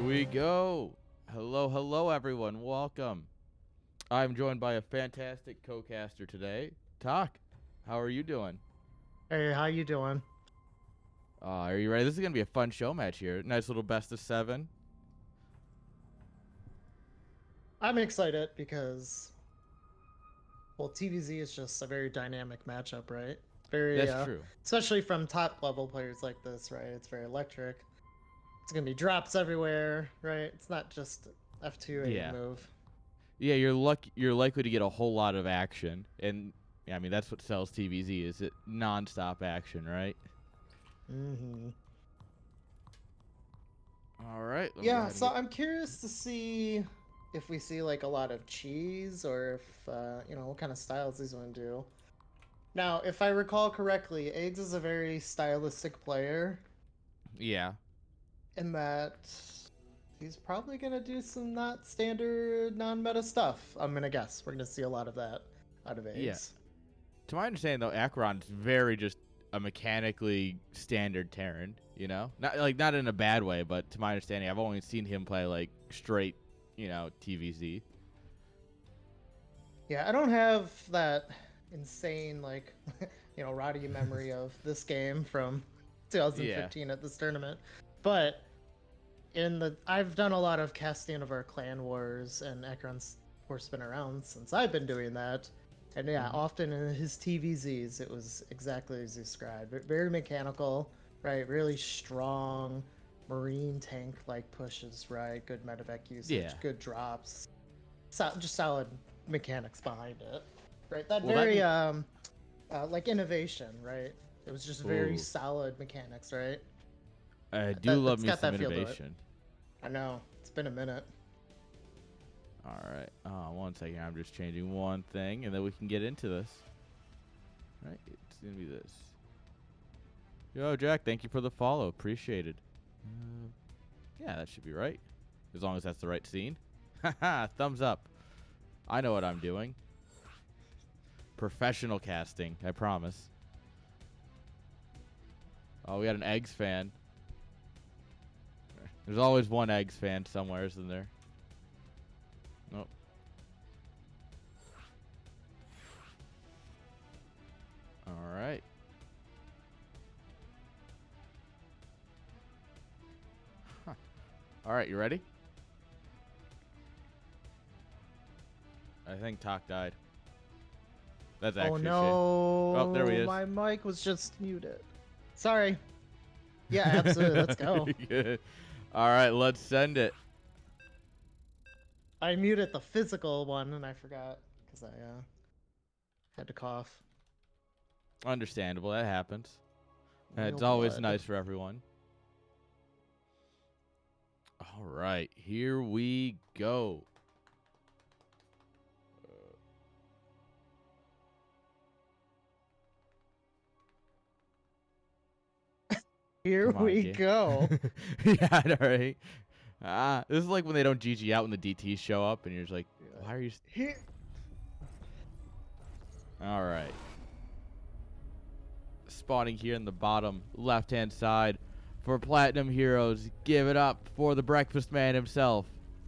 we go. Hello, hello, everyone. Welcome. I'm joined by a fantastic co-caster today. Talk. How are you doing? Hey, how you doing? Are you ready? This is going to be a fun show match here. Nice little best of 7. I'm excited because, well, TVZ is just a very dynamic matchup, right? Very, That's true. especially from top level players like this, right? It's very electric. It's gonna be drops everywhere, right? It's not just F2 A Yeah. move. Yeah, you're likely to get a whole lot of action. And, yeah, I mean, that's what sells TVZ, is it non-stop action, right? Mm-hmm. All right. Let me go Yeah, ahead and so get... I'm curious to see if we see like a lot of cheese or if, what kind of styles these want to do. Now, if I recall correctly, Eggz is a very stylistic player. Yeah. In that he's probably gonna do some not standard non-meta stuff. I'm gonna guess we're gonna see a lot of that out of Yeah. Eggz. To my understanding, though, Aqueron's very just a mechanically standard Terran, you know? Not in a bad way, but to my understanding, I've only seen him play, like, straight, TVZ. Yeah, I don't have that insane like Roddy memory of this game from Yeah. 2015 at this tournament, but I've done a lot of casting of our clan wars, and Ekron's course been around since I've been doing that. And yeah, Mm-hmm. often in his TVZs, it was exactly as described. Very mechanical, right? Really strong marine tank like pushes, right? Good medevac usage, Yeah. good drops, just solid mechanics behind it, right? That Well, that very means... like innovation, right? It was just very Ooh. solid mechanics, right? I do love That's me got some that feel to it. innovation. I know it's been a minute. All right. 1 second. I'm just changing one thing, and then we can get into this. All right. It's going to be this. Yo, Jack, thank you for the follow. Appreciated. Yeah, that should be right. As long as that's the right scene. Haha, thumbs up. I know what I'm doing. Professional casting, I promise. Oh, we got an Eggz fan. There's always one Eggz fan somewhere, isn't there? Nope. All right. Huh. All right, you ready? I think Talk died. That's Oh actually no! Oh, there he is. My mic was just muted. Sorry. Yeah, absolutely. Let's go. All right, let's send it. I muted the physical one and I forgot because I had to cough. Understandable, that happens. Real It's always blood. nice for everyone. All right, here we go. Here Come on, we game. go. Yeah, all right. This is like when they don't GG out when the DTs show up, and you're just like, why are you... Here. All right. Spawning here in the bottom left-hand side for Platinum Heroes. Give it up for the breakfast man himself,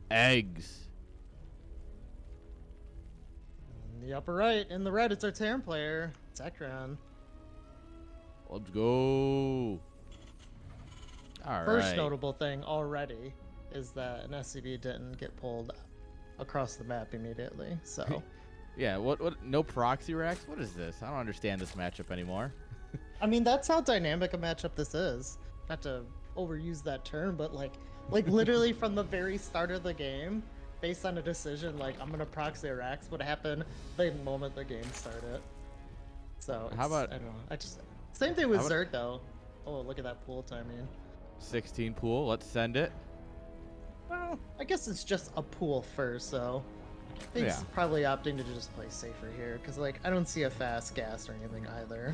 Eggz. In the upper right, in the red, it's our Terran player. It's Aqueron. Let's go. All First right. notable thing already is that an SCV didn't get pulled across the map immediately. So, Yeah, what no proxy racks? What is this? I don't understand this matchup anymore. I mean, that's how dynamic a matchup this is. Not to overuse that term, but like literally from the very start of the game, based on a decision like I'm gonna proxy Arax would happen the moment the game started. So How about... I don't know. I just same thing with How about- Zerg though. Oh, look at that pool timing. 16 pool. Let's send it. Well, I guess it's just a pool first, so he's Yeah. probably opting to just play safer here because like I don't see a fast gas or anything either.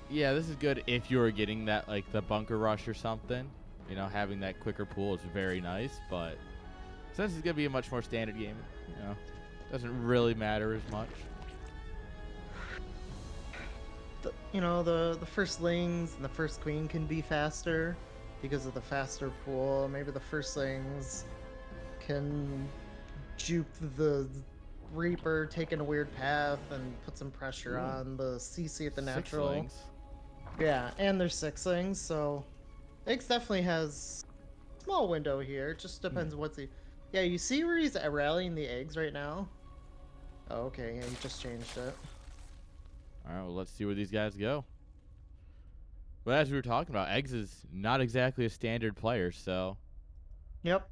Yeah, this is good if you're getting that, like, the bunker rush or something. You know, having that quicker pool is very nice, but since it's going to be a much more standard game, doesn't really matter as much. The first lings and the first queen can be faster, because of the faster pool. Maybe the firstlings can juke the Reaper, taking a weird path, and put some pressure Ooh. on the CC at the natural. Sixlings. Yeah, and they're sixlings, so Eggz definitely has a small window here. It just depends what's he. Yeah, you see where he's rallying the eggs right now? Oh, okay, yeah, he just changed it. All right, well, let's see where these guys go. But as we were talking about, Eggz is not exactly a standard player, so. Yep.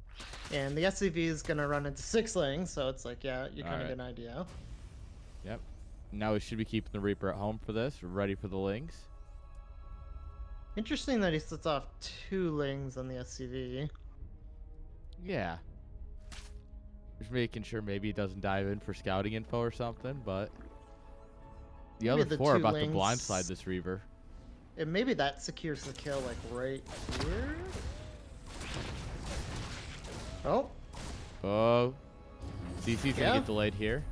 And the SCV is gonna run into sixlings, so it's like, yeah, you kind of get an idea. Yep. Now we should be keeping the Reaper at home for this, ready for the lings. Interesting that he sets off 2 lings on the SCV. Yeah. Just making sure maybe he doesn't dive in for scouting info or something, but the Maybe other the 4 are 2 about to lings- blindside this Reaver. And maybe that secures the kill, like, right here? Oh. Oh. CC's Yeah. gonna get delayed here.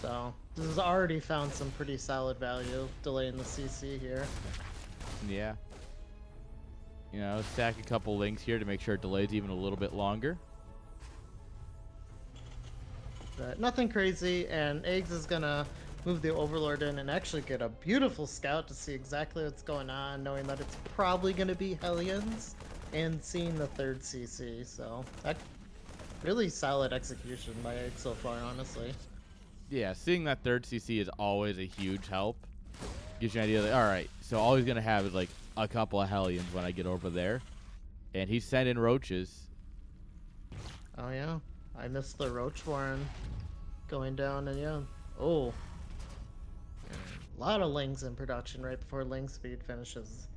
So, this has already found some pretty solid value, delaying the CC here. Yeah. You know, stack a couple lings here to make sure it delays even a little bit longer. But nothing crazy, and Eggz is gonna move the Overlord in and actually get a beautiful scout to see exactly what's going on, knowing that it's probably gonna be Hellions, and seeing the 3rd CC, so that really solid execution by Eggz so far, honestly. Yeah, seeing that 3rd CC is always a huge help. Gives you an idea that, all right, so all he's going to have is like a couple of Hellions when I get over there. And he's sending roaches. Oh yeah, I missed the Roach Warren going down, and yeah. Oh. A lot of lings in production right before ling speed finishes.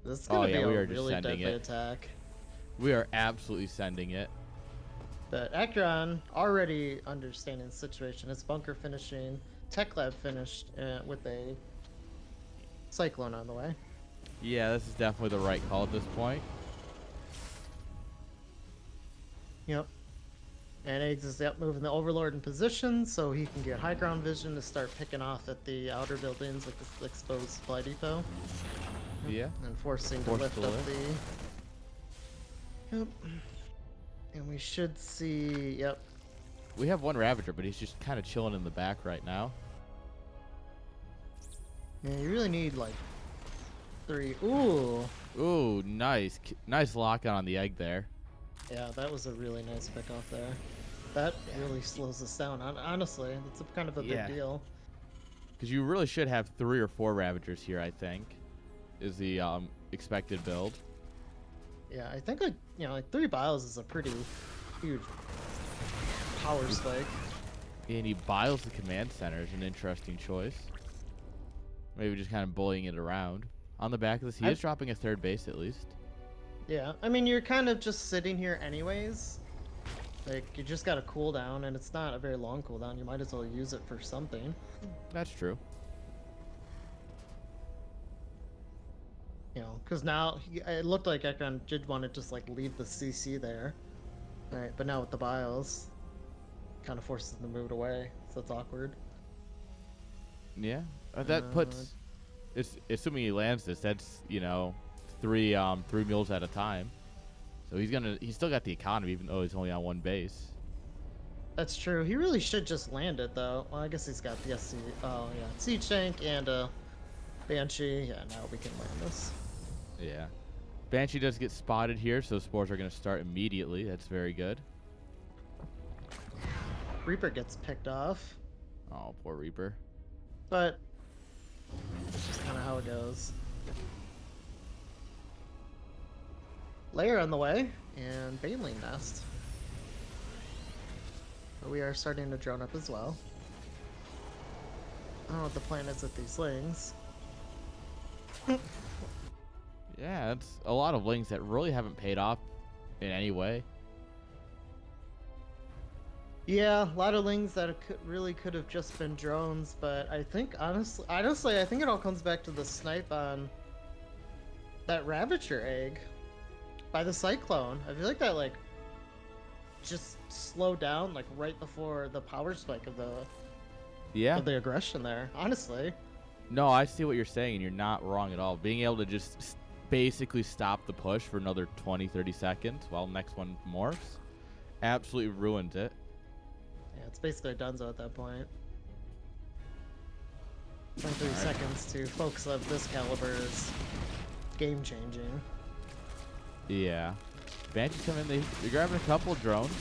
This is gonna be we a are just really sending deadly it. attack. We are absolutely sending it. But Aqueron already understanding the situation. His bunker finishing, Tech Lab finished with a Cyclone on the way. Yeah, this is definitely the right call at this point. Yep. And Eggz is moving the Overlord in position so he can get high ground vision to start picking off at the outer buildings like this exposed supply depot. Yeah. And forcing to lift up the... Yep. And we should see... Yep. We have one Ravager, but he's just kind of chilling in the back right now. Yeah, you really need like 3. Ooh. Ooh, nice. Nice lock on the egg there. Yeah, that was a really nice pick off there. That really slows us down. Honestly, that's kind of a big deal. Because you really should have 3 or 4 Ravagers here, I think, is the expected build. Yeah, I think like 3 biles is a pretty huge power spike. And he biles the command center is an interesting choice. Maybe just kind of bullying it around. On the back of this, he is dropping a 3rd base at least. Yeah, I mean, you're kind of just sitting here anyways. Like, you just got a cooldown, and it's not a very long cooldown. You might as well use it for something. That's true. You know, because now it looked like Aqueron did want to just like leave the CC there, right? But now with the bios, kind of forces them to move it away, so it's awkward. Yeah, that puts. Assuming he lands this, that's 3 mules at a time. So he's still got the economy even though he's only on 1 base. That's true. He really should just land it though. Well, I guess he's got the SC. Oh yeah, Siege Tank and Banshee. Yeah, now we can land this. Yeah. Banshee does get spotted here, so spores are going to start immediately. That's very good. Reaper gets picked off. Oh, poor Reaper. But it's just kind of how it goes. Lair on the way, and Baneling Nest. But we are starting to drone up as well. I don't know what the plan is with these lings. Yeah, that's a lot of lings that really haven't paid off in any way. Yeah, a lot of lings that really could have just been drones, but I think honestly, I think it all comes back to the snipe on that Ravager egg by the Cyclone. I feel like that just slowed down right before the power spike of the aggression there. Honestly. No, I see what you're saying, and you're not wrong at all. Being able to just basically stop the push for another 20-30 seconds while next one morphs. Absolutely ruins it. Yeah, it's basically a donezo at that point. 23 Alright. seconds to folks of this caliber is game changing. Yeah. Banshees come in, they're grabbing a couple drones.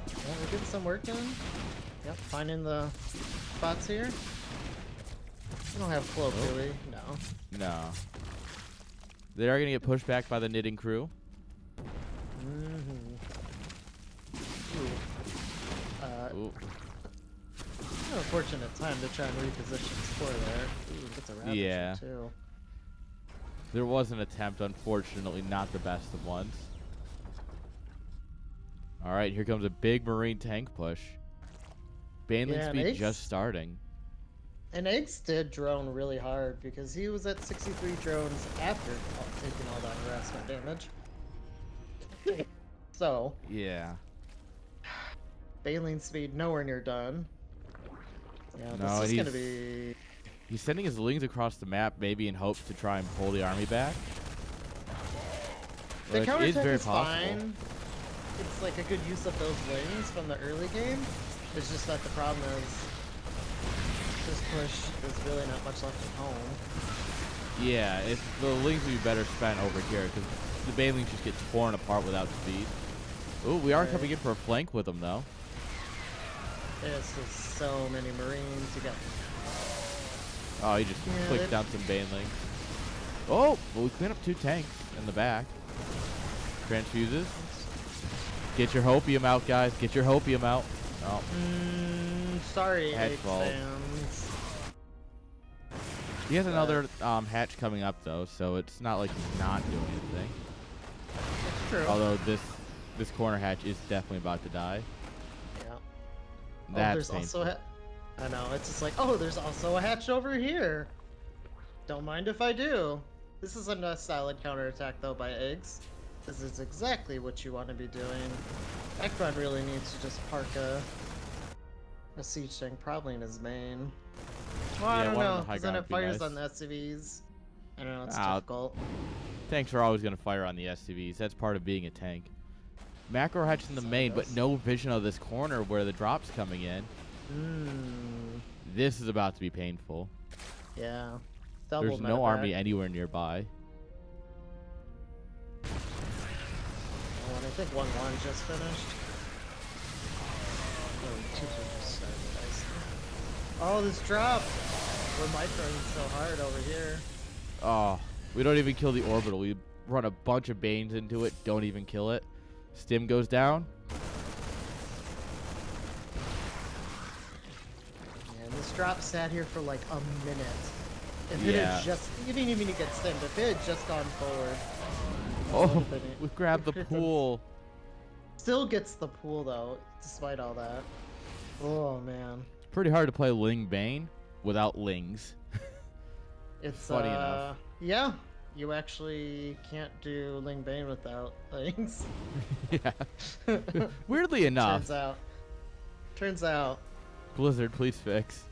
Yeah, we're getting some work done. Yep, finding the spots here. We don't have cloak, do we? No. No. They are going to get pushed back by the knitting crew. Mm-hmm. Ooh. An unfortunate time to try and reposition score there. Ooh, gets a ravage Yeah. too. There was an attempt, unfortunately, not the best of ones. All right, here comes a big Marine tank push. Baneling Yeah, speed and just starting. And Eggz did drone really hard because he was at 63 drones after taking all that harassment damage. So, Yeah. Baneling speed nowhere near done. Yeah, No, this is going to be... He's sending his lings across the map, maybe in hopes to try and pull the army back. The Which counterattack is very is possible. fine. It's like a good use of those lings from the early game. It's just that the problem is this push, there's really not much left at home. Yeah, the lings would be better spent over here because the banelings just get torn apart without speed. Ooh, we are coming in for a flank with them though. There's just so many Marines. You got... Oh, he just clicked down some banelings. Oh, well, we clean up 2 tanks in the back. Transfuses. Get your hopium out, guys. Get your hopium out. Oh. Sorry, Hatch Eggz fault. fans. He has another hatch coming up though, so it's not like he's not doing anything. It's true. Although this corner hatch is definitely about to die. Yeah. That's there's painful. also I know, it's just like, oh, there's also a hatch over here. Don't mind if I do. This isn't a solid counterattack though by Eggz. This is exactly what you want to be doing. Aqueron really needs to just park a siege tank, probably in his main. Well, I Yeah, don't one on know, the high because then ground it would be fires nice. on the SCVs. I don't know, it's Ah, difficult. Tanks are always going to fire on the SCVs. That's part of being a tank. Macro hatch in the main, but no vision of this corner where the drop's coming in. This is about to be painful. Yeah. Double There's no medevac. army anywhere nearby. Oh, and I think 1-1 just finished. Oh, 2-2 just started, I see. Oh, this drop! We're microing so hard over here. Oh, we don't even kill the orbital. We run a bunch of Banes into it, don't even kill it. Stim goes down. And this drop sat here for like a minute. If it Yeah. had just, you didn't even get stemmed. If it had just gone forward. Oh, we grabbed the pool. Still gets the pool though, despite all that. Oh man. It's pretty hard to play Ling Bane without Lings. It's Funny enough. Yeah, you actually can't do Ling Bane without things. Yeah. Weirdly enough. Turns out. Blizzard, please fix.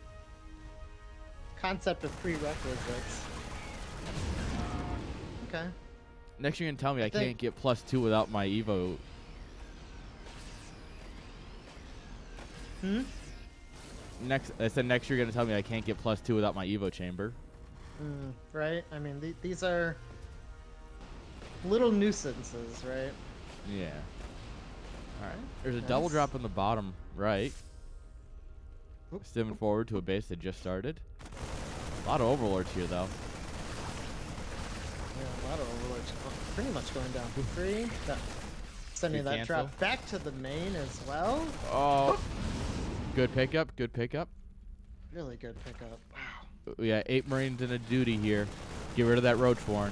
Concept of prerequisites. Okay. Next you're going to tell me I think- can't get +2 without my Evo. I said next you're going to tell me I can't get +2 without my Evo chamber. Right? I mean, these are little nuisances, right? Yeah. Alright. There's a double drop on the bottom right. Stimming forward to a base that just started. A lot of overlords here, though. Yeah, a lot of overlords pretty much going down for free. Sending that cancel. drop back to the main as well. Oh. Good pickup. Good pickup. Really good pickup. Wow. We got 8 Marines in a duty here. Get rid of that Roachborn.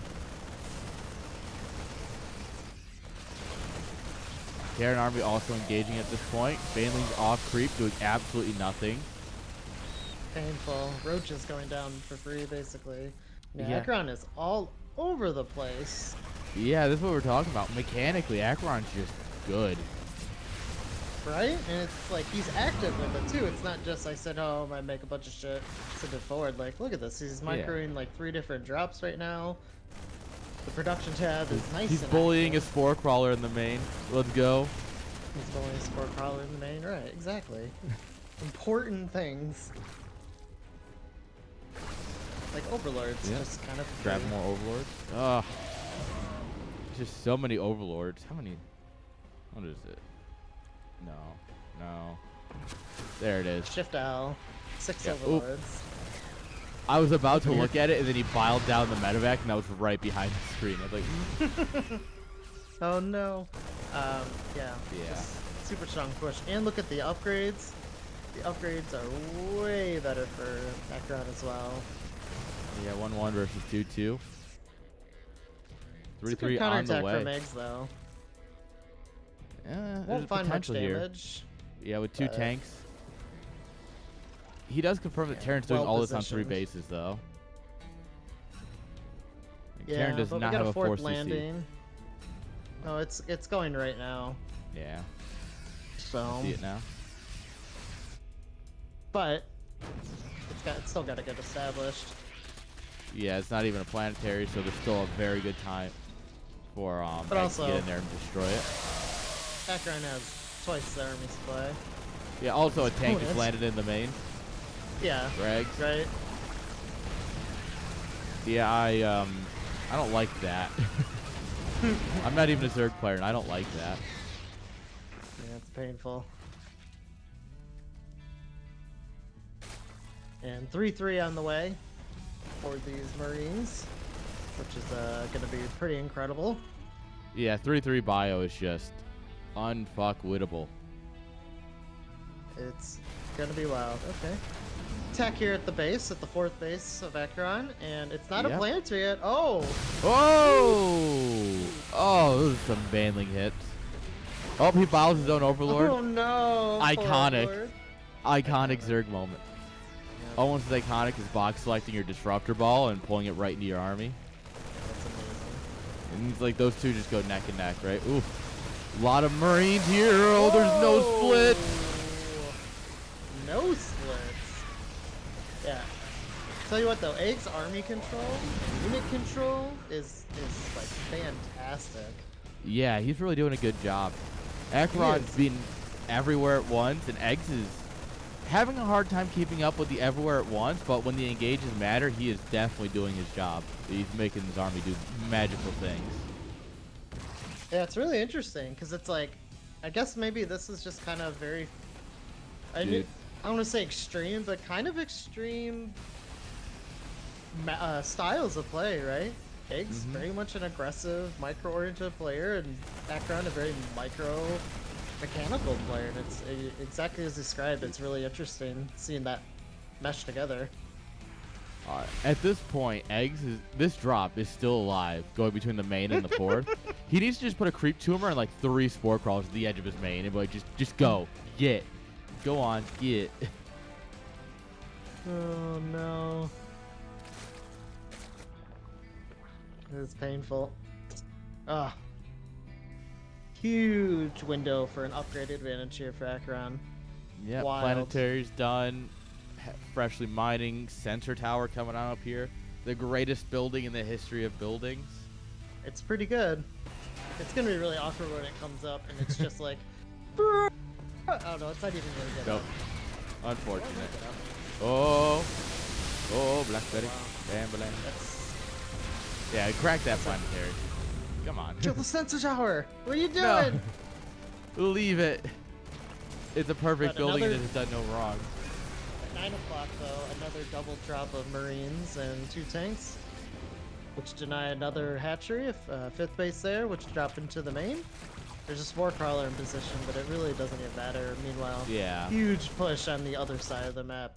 Terran Army also engaging at this point. Baneling's off creep, doing absolutely nothing. Painful. Roach is going down for free, basically. Yeah. Aqueron is all over the place. Yeah, this is what we're talking about. Mechanically, Aqueron's just good. Right? And it's like he's active with it too. It's not just I sit home, I make a bunch of shit, send it forward. Like, look at this. He's microing like 3 different drops right now. The production tab is nice. He's and bullying a active. spore crawler in the main. Let's go. He's bullying a spore crawler in the main. Right, exactly. Important things. Like overlords, Yeah. just kind of Grab more overlords. Ugh. Just so many overlords. How many? What is it? No. No. There it is. Shift L. 6 Yeah, overlords. I was about to look at it, and then he biled down the medevac, and I was right behind the screen. I was like, Oh no. Yeah. Yeah. Just super strong push. And look at the upgrades. The upgrades are way better for Aqueron as well. yeah, 1-1 versus 2-2. It's a 3-3 good on the counterattack way. from Eggz though. There's Won't find much potential here. damage. Yeah, with 2 but- tanks. He does confirm that Yeah, Terran's doing well all this on 3 positioned. bases, though. Yeah, Terran does but not we got have a a fourth force CC. landing. No, it's going right now. Yeah, So, see it now. but it's still got to get established. Yeah, it's not even a planetary, so there's still a very good time for But Eggz also- to get in there and destroy it. Aqueron has twice the army supply. Yeah, also a tank just bonus. landed in the main. Yeah, Greg. right. Yeah, I don't like that. I'm not even a Zerg player, and I don't like that. Yeah, it's painful. And 3-3 on the way for these Marines, which is going to be pretty incredible. Yeah, 3-3 bio is just unfuckwittable. It's going to be wild. Okay. Attack here at the base, at the 4th base of Aqueron, and it's not a Yep. planetary yet. Oh! Oh! Oh, those are some bandling hits. Oh, he bows his own Overlord. Oh no! poor Iconic. Overlord. Iconic Zerg moment. Almost as iconic as box selecting your Disruptor Ball and pulling it right into your army. That's amazing. And it's like those two just go neck and neck, right? Ooh. A lot of Marines here. Oh, there's no split. No splits. Yeah. Tell you what though, Egg's army control, unit control is like fantastic. Yeah, he's really doing a good job. Aqueron's is. been everywhere at once, and Eggz is having a hard time keeping up with the everywhere at once, but when the engages matter, he is definitely doing his job. He's making his army do magical things. Yeah, it's really interesting because it's like, I guess maybe this is just kind of very, I Dude. don't want to say extreme, but kind of extreme styles of play, right? Eggz, very much an aggressive, micro-oriented player, and Aqueron, a very mechanical player, and it's exactly as described. It's really interesting seeing that mesh together. Alright, at this point, this drop is still alive, going between the main and the 4th. He needs to just put a creep tumor and like 3 spore crawlers at the edge of his main, and be like, just go, go on, get. Oh no. It's painful. Ah. Huge window for an upgrade advantage here for Aqueron. Yeah, Wild. planetary's done. Freshly mining, sensor tower coming on up here. The greatest building in the history of buildings. It's pretty good. It's gonna be really awkward when it comes up and it's just like, oh no, it's not even gonna get Nope. up. Unfortunate. Get up. Oh, Blackberry. Wow. Bam, bam. That's Yeah, crack that planetary. Come on. kill the sensor tower. What are you No. doing? Leave it. It's a perfect But building another- that has done no wrong. At 9 o'clock though, another double drop of Marines and 2 tanks, which deny another hatchery, 5th base there, which drop into the main. There's a spore crawler in position, but it really doesn't even matter. Meanwhile, Yeah. huge push on the other side of the map.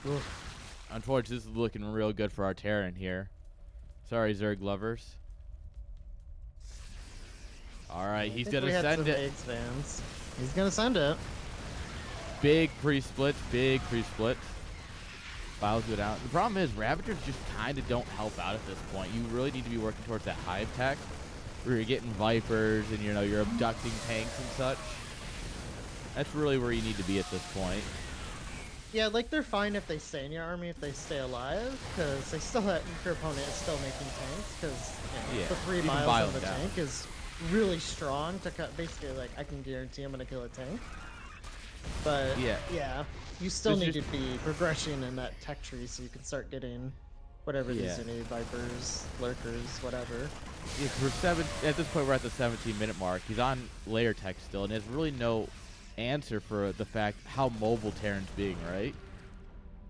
Oof. Unfortunately, this is looking real good for our Terran here. Sorry, Zerg lovers. All right, I he's think going we to had send some it. Eggz fans. He's gonna send it. Big pre-splits, big pre-splits. Files go down. The problem is Ravagers just kind of don't help out at this point. You really need to be working towards that hive tech where you're getting Vipers and, you know, you're abducting tanks and such. That's really where you need to be at this point. Yeah, like they're fine if they stay in your army, if they stay alive, because they still have, your opponent is still making tanks, because Yeah, the 3 you can buy miles on the them down. tank is really strong to cut. Basically, like I can guarantee I'm gonna kill a tank. But yeah, you still It's need just to be progressing in that tech tree so you can start getting whatever these you need, vipers, lurkers, whatever. At this point, we're at the 17-minute mark. He's on layer tech still, and there's really no answer for the fact how mobile Terran's being, right?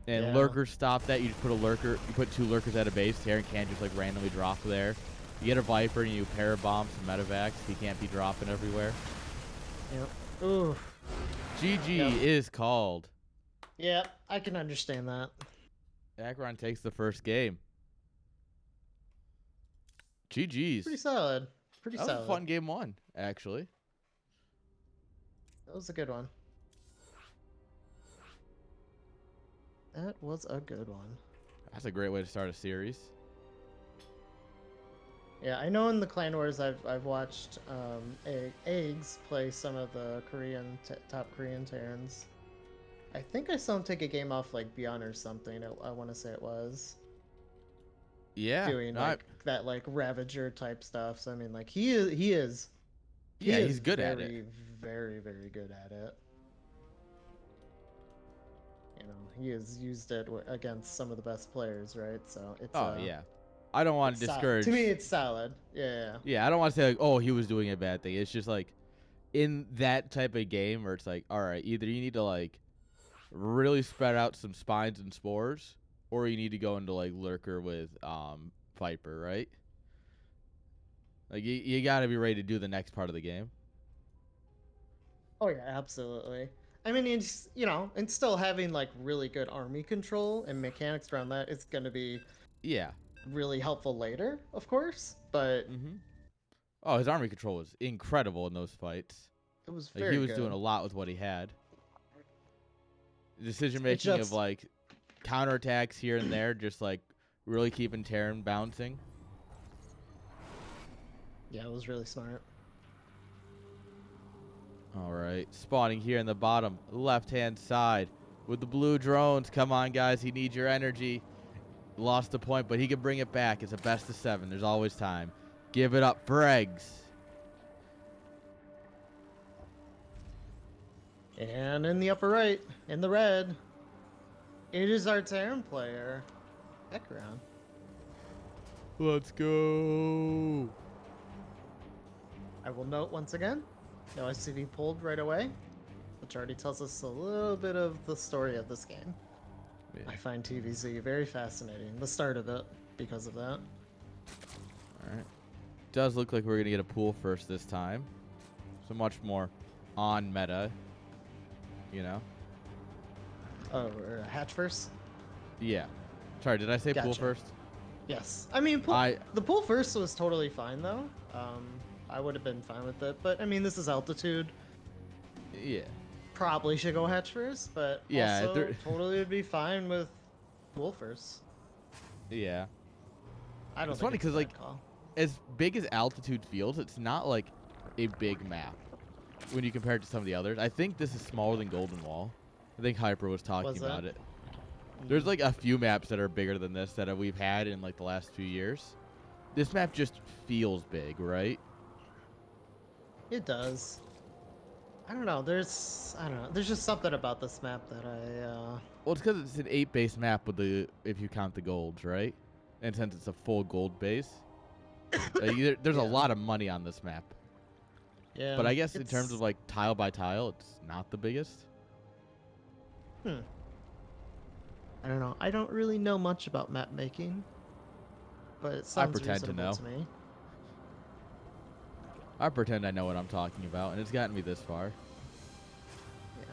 And lurkers stop that. You just put a lurker, you put 2 lurkers at a base. Terran can't just like randomly drop there. You get a Viper and you parabomb some medevacs. He can't be dropping everywhere. Yep. Ooh. GG is called. Yep, I can understand that. Aqueron takes the first game. GG's. Pretty solid. Pretty solid. That was a fun game 1, actually. That was a good one. That was a good one. That's a great way to start a series. Yeah, I know in the Clan Wars I've watched Eggz play some of the top Korean Terrans. I think I saw him take a game off like Beyond or something. I want to say it was. Yeah. Doing like that like Ravager type stuff. So I mean, like he is he's good at it. Very, very good at it. You know, he has used it against some of the best players, right? So it's yeah. I don't want to discourage. To me, it's solid. Yeah. Yeah, I don't want to say like, oh, he was doing a bad thing. It's just like in that type of game where it's like, all right, either you need to like really spread out some spines and spores, or you need to go into like lurker with Viper, right? Like you got to be ready to do the next part of the game. Oh yeah, absolutely. I mean, it's, you know, and still having like really good army control and mechanics around that is going to be really helpful later, of course. But oh, his army control was incredible in those fights. It was like, he was doing a lot with what he had. Decision making of like counterattacks here and there, just like really keeping Terran bouncing. Yeah, it was really smart. All right, spawning here in the bottom left-hand side with the blue drones. Come on, guys, he needs your energy. Lost the point, but he can bring it back. It's a best of 7. There's always time. Give it up for Eggz. And in the upper right, in the red, it is our Terran player, Aqueron. Let's go. I will note once again, no SCV pulled right away, which already tells us a little bit of the story of this game. Yeah. I find TVZ very fascinating, the start of it, because of that. Alright. Does look like we're going to get a pool first this time. So much more on meta, you know? Oh, or hatch first? Yeah. Sorry, did I say pool first? Yes. I mean, the pool first was totally fine, though. I would have been fine with it, but I mean, this is altitude. Yeah. Probably should go hatch first, but yeah, also totally would be fine with pool first. Yeah. I don't. It's funny because like, as big as altitude feels, it's not like a big map when you compare it to some of the others. I think this is smaller than Golden Wall. I think Hyper was talking about it. There's like a few maps that are bigger than this that we've had in like the last few years. This map just feels big, right? It does. I don't know. There's just something about this map that I. Well, it's because it's an 8-base map with if you count the golds, right? And since it's a full gold base, there's a lot of money on this map. Yeah. But I guess in terms of like tile by tile, it's not the biggest. I don't know. I don't really know much about map making, but it sounds reasonable to me. I pretend I know what I'm talking about, and it's gotten me this far. Yeah.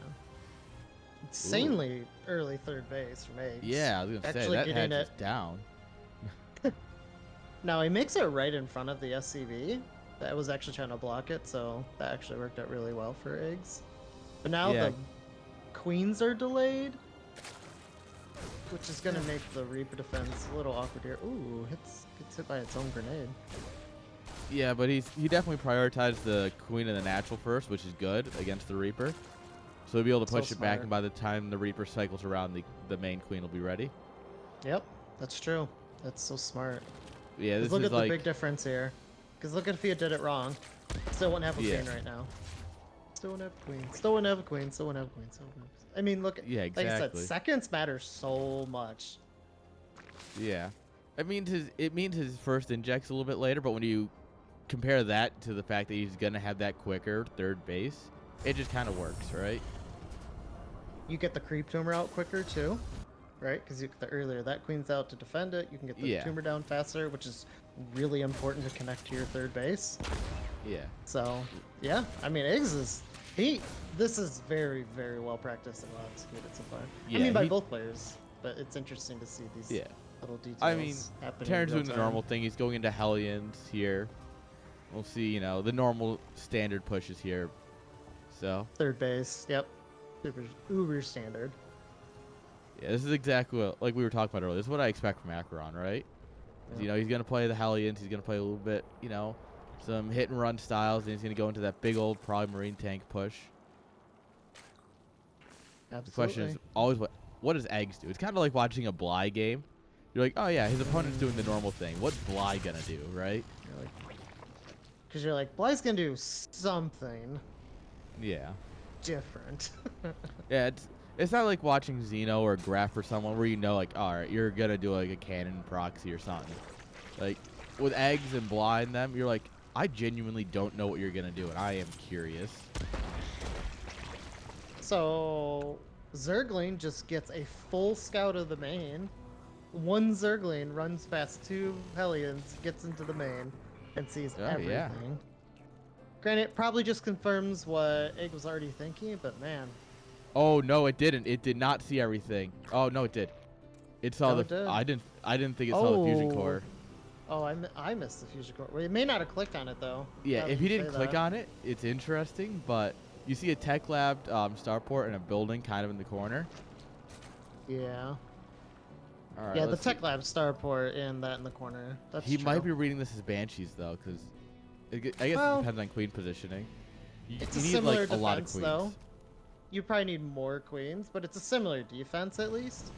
Insanely early third base from Eggz. Yeah, I was gonna say that hatch is down. Now he makes it right in front of the SCV. That was actually trying to block it, so that actually worked out really well for Eggz. But now the queens are delayed, which is gonna make the Reaper defense a little awkward here. Ooh, gets hit by its own grenade. Yeah, but he definitely prioritized the queen and the natural first, which is good against the Reaper. So he'll be able to So push it back, smart. and by the time the Reaper cycles around, the main queen will be ready. Yep, that's true. That's so smart. Yeah, Because this look is at the like big difference here. Because look at if he did it wrong. Still wouldn't have a yeah, queen right now. Still wouldn't have a queen. Still wouldn't have a queen. Still wouldn't have a queen. Still wouldn't have... I mean, look, yeah, like I said, exactly. seconds matter so much. Yeah, it means his first inject's a little bit later, but when you compare that to the fact that he's gonna have that quicker third base, it just kind of works, right? You get the creep tumor out quicker too, right? Because the earlier that queen's out to defend it, you can get the Yeah, tumor down faster, which is really important to connect to your third base. yeah, So, yeah, I mean, Eggz is This is very, very well practiced and well executed so far. I yeah. mean, by both players, but it's interesting to see these Yeah. little details I mean, happening in Terran's real doing the time. normal thing. He's going into Hellions here. We'll see, you know, the normal standard pushes here. So, Third base, yep, super uber standard. yeah, this is exactly what, like we were talking about earlier. This is what I expect from Aqueron, right? Yep. You know, he's going to play the Hellions. He's going to play a little bit, you know, some hit and run styles. And he's going to go into that big old probably Marine tank push. Absolutely. The question is always what does Eggz do? It's kind of like watching a Bly game. You're like, oh, yeah, his opponent's doing the normal thing. What's Bly going to do, right? Because you're like, Bly's gonna do something Yeah. different. Yeah, it's not like watching Xeno or Graph or someone where you know, like, all right, you're going to do, like, a cannon proxy or something. Like, with Eggz and Bly and them, you're like, I genuinely don't know what you're going to do, and I am curious. So, Zergling just gets a full scout of the main. One Zergling runs past two Hellions, gets into the main, and sees everything. Yeah. Granted, it probably just confirms what Egg was already thinking, but man. Oh, no, it didn't. It did not see everything. Oh, no, it did. It saw No, it did. I didn't think it saw the fusion core. Oh, I missed the fusion core. Well, it may not have clicked on it, though. Yeah, if he didn't click on it, it's interesting, but you see a Tech Lab starport in a building kind of in the corner. Yeah. All right, Yeah, the Tech Lab starport and that in the corner. That's He true. might be reading this as Banshees, though, because I guess it depends on queen positioning. You need, similar like, defense, a lot of queens. though. You probably need more queens, but it's a similar defense, at least.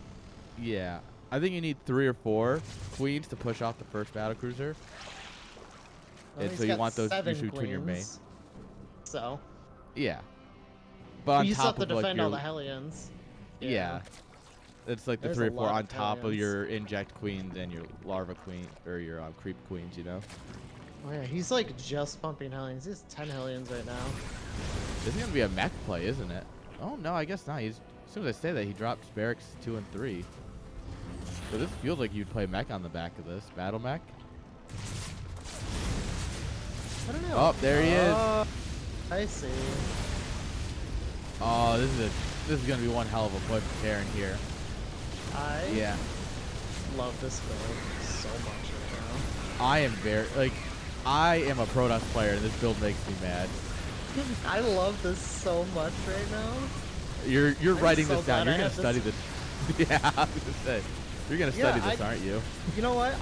Yeah. I think you need 3 or 4 queens to push off the first battlecruiser. Well, And so you want those usually between your main. So. Yeah. But on you still top have to of like defend your all the Hellions. yeah. It's like the There's 3 a or 4 lot on of top of Hellions. your inject queens and your larva queen or your creep queens, you know. Oh yeah, he's like just pumping Hellions. He has 10 Hellions right now. This is gonna be a mech play, isn't it? Oh no, I guess not. As soon as I say that, he drops barracks 2 and 3. So this feels like you'd play mech on the back of this battle mech. I don't know. Oh, there he is. I see. Oh, this is gonna be one hell of a push for Terran here. I love this build so much right now. I am I am a Protoss player, and this build makes me mad. I love this so much right now. You're writing so this down. glad You're I gonna have study this. Yeah, I was gonna say. You're gonna study this, aren't you? You know what?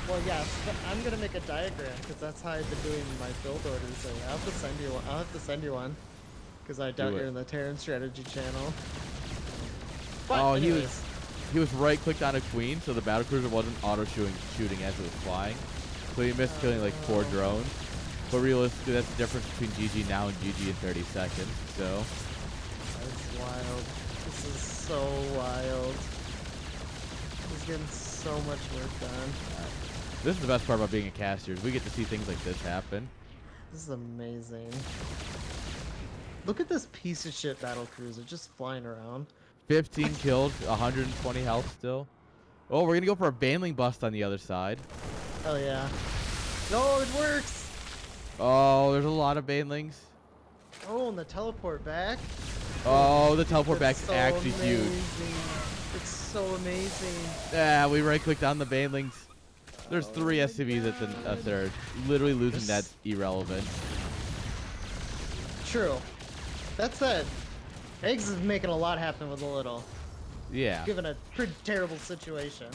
Well, yes, but I'm gonna make a diagram because that's how I've been doing my build orders. So I'll have to send you one. I'll have to send you one because I doubt you're in the Terran strategy channel. But anyways. he was right clicked on a queen, so the battlecruiser wasn't auto shooting as it was flying. So he missed killing like 4 drones. But realistically, that's the difference between GG now and GG in 30 seconds. So. That's wild. This is so wild. He's getting so much work done. This is the best part about being a caster is we get to see things like this happen. This is amazing. Look at this piece of shit battlecruiser just flying around. 15 kills, 120 health still. Oh, we're gonna go for a Baneling bust on the other side. Hell yeah. No, it works! Oh, there's a lot of Banelings. Oh, and the teleport back. Oh, the teleport back is so actually amazing. huge. It's so amazing. Yeah, we right-clicked on the Banelings. There's 3 SCVs at the third. Literally losing that's irrelevant. True. That said, Eggz is making a lot happen with a little. Yeah. Given a pretty terrible situation.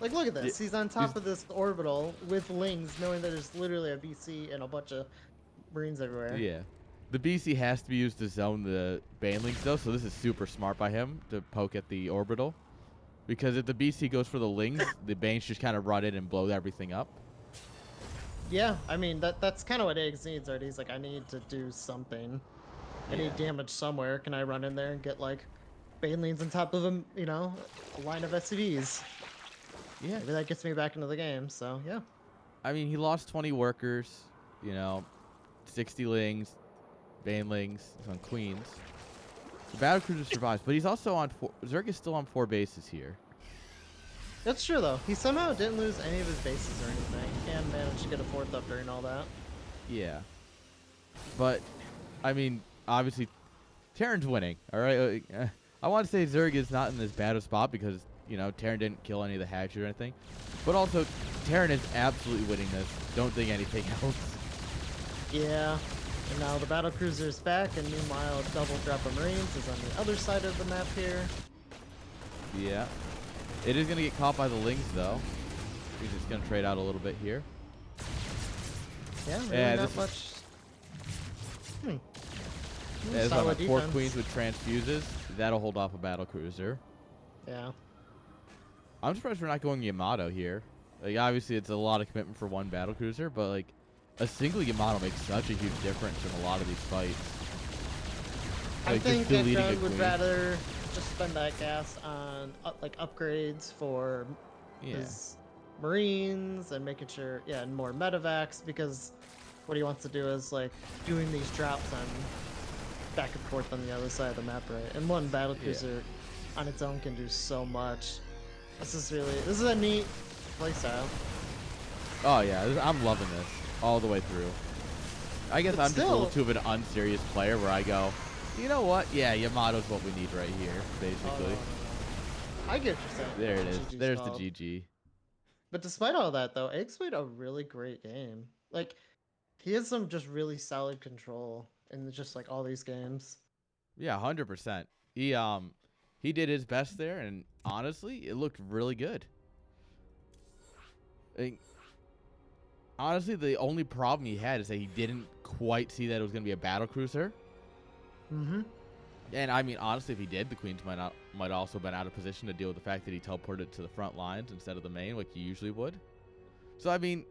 Like, look at this. He's on top of this orbital with Lings, knowing that there's literally a BC and a bunch of Marines everywhere. Yeah. The BC has to be used to zone the banelings though, so this is super smart by him to poke at the orbital. Because if the BC goes for the lings, the Banes just kind of run in and blow everything up. Yeah, I mean that's kind of what Eggz needs, right? He's like, I need to do something. I need damage somewhere. Can I run in there and get like banelings on top of him? You know, a line of SCVs. Yeah. Maybe that gets me back into the game. So yeah. I mean, he lost 20 workers. You know, 60 lings, banelings on queens. The battlecruiser survives, but he's also on Zerg is still on 4 bases here. That's true though. He somehow didn't lose any of his bases or anything, and managed to get a 4th up during all that. Yeah. But, I mean, obviously, Terran's winning. All right. I want to say Zerg is not in this bad a spot because you know Terran didn't kill any of the hatches or anything, but also Terran is absolutely winning this. Don't think anything else. Yeah. And now the battlecruiser is back, and meanwhile, double drop of Marines is on the other side of the map here. Yeah. It is going to get caught by the lings, though. He's just going to trade out a little bit here. Yeah, really not much. As on Solid 4 defense. queens with transfuses, that'll hold off a battlecruiser. Yeah. I'm surprised we're not going Yamato here. Like, obviously, it's a lot of commitment for one battlecruiser, but, like, a single Yamato makes such a huge difference in a lot of these fights. I Like, think just deleting Aqueron a would queen. rather just spend that gas on like upgrades for Yeah. his Marines and making sure, yeah, and more medevacs, because what he wants to do is like doing these drops on back and forth on the other side of the map, right? And one battlecruiser on its own can do so much. This is a neat playstyle. Oh, yeah. I'm loving this all the way through. I guess But I'm just a little still- too of an unserious player where I go, you know what? Yeah, Yamato's what we need right here, Oh, basically. no. I get what you're saying. There it is. GG's There's called. the GG. But despite all that, though, Eggz played a really great game. Like, he has some just really solid control in just like all these games. Yeah, 100%. He did his best there, and honestly, it looked really good. Honestly, the only problem he had is that he didn't quite see that it was going to be a battlecruiser. Mm-hmm. And I mean, honestly, if he did, the queens might also been out of position to deal with the fact that he teleported to the front lines instead of the main, like he usually would. So I mean,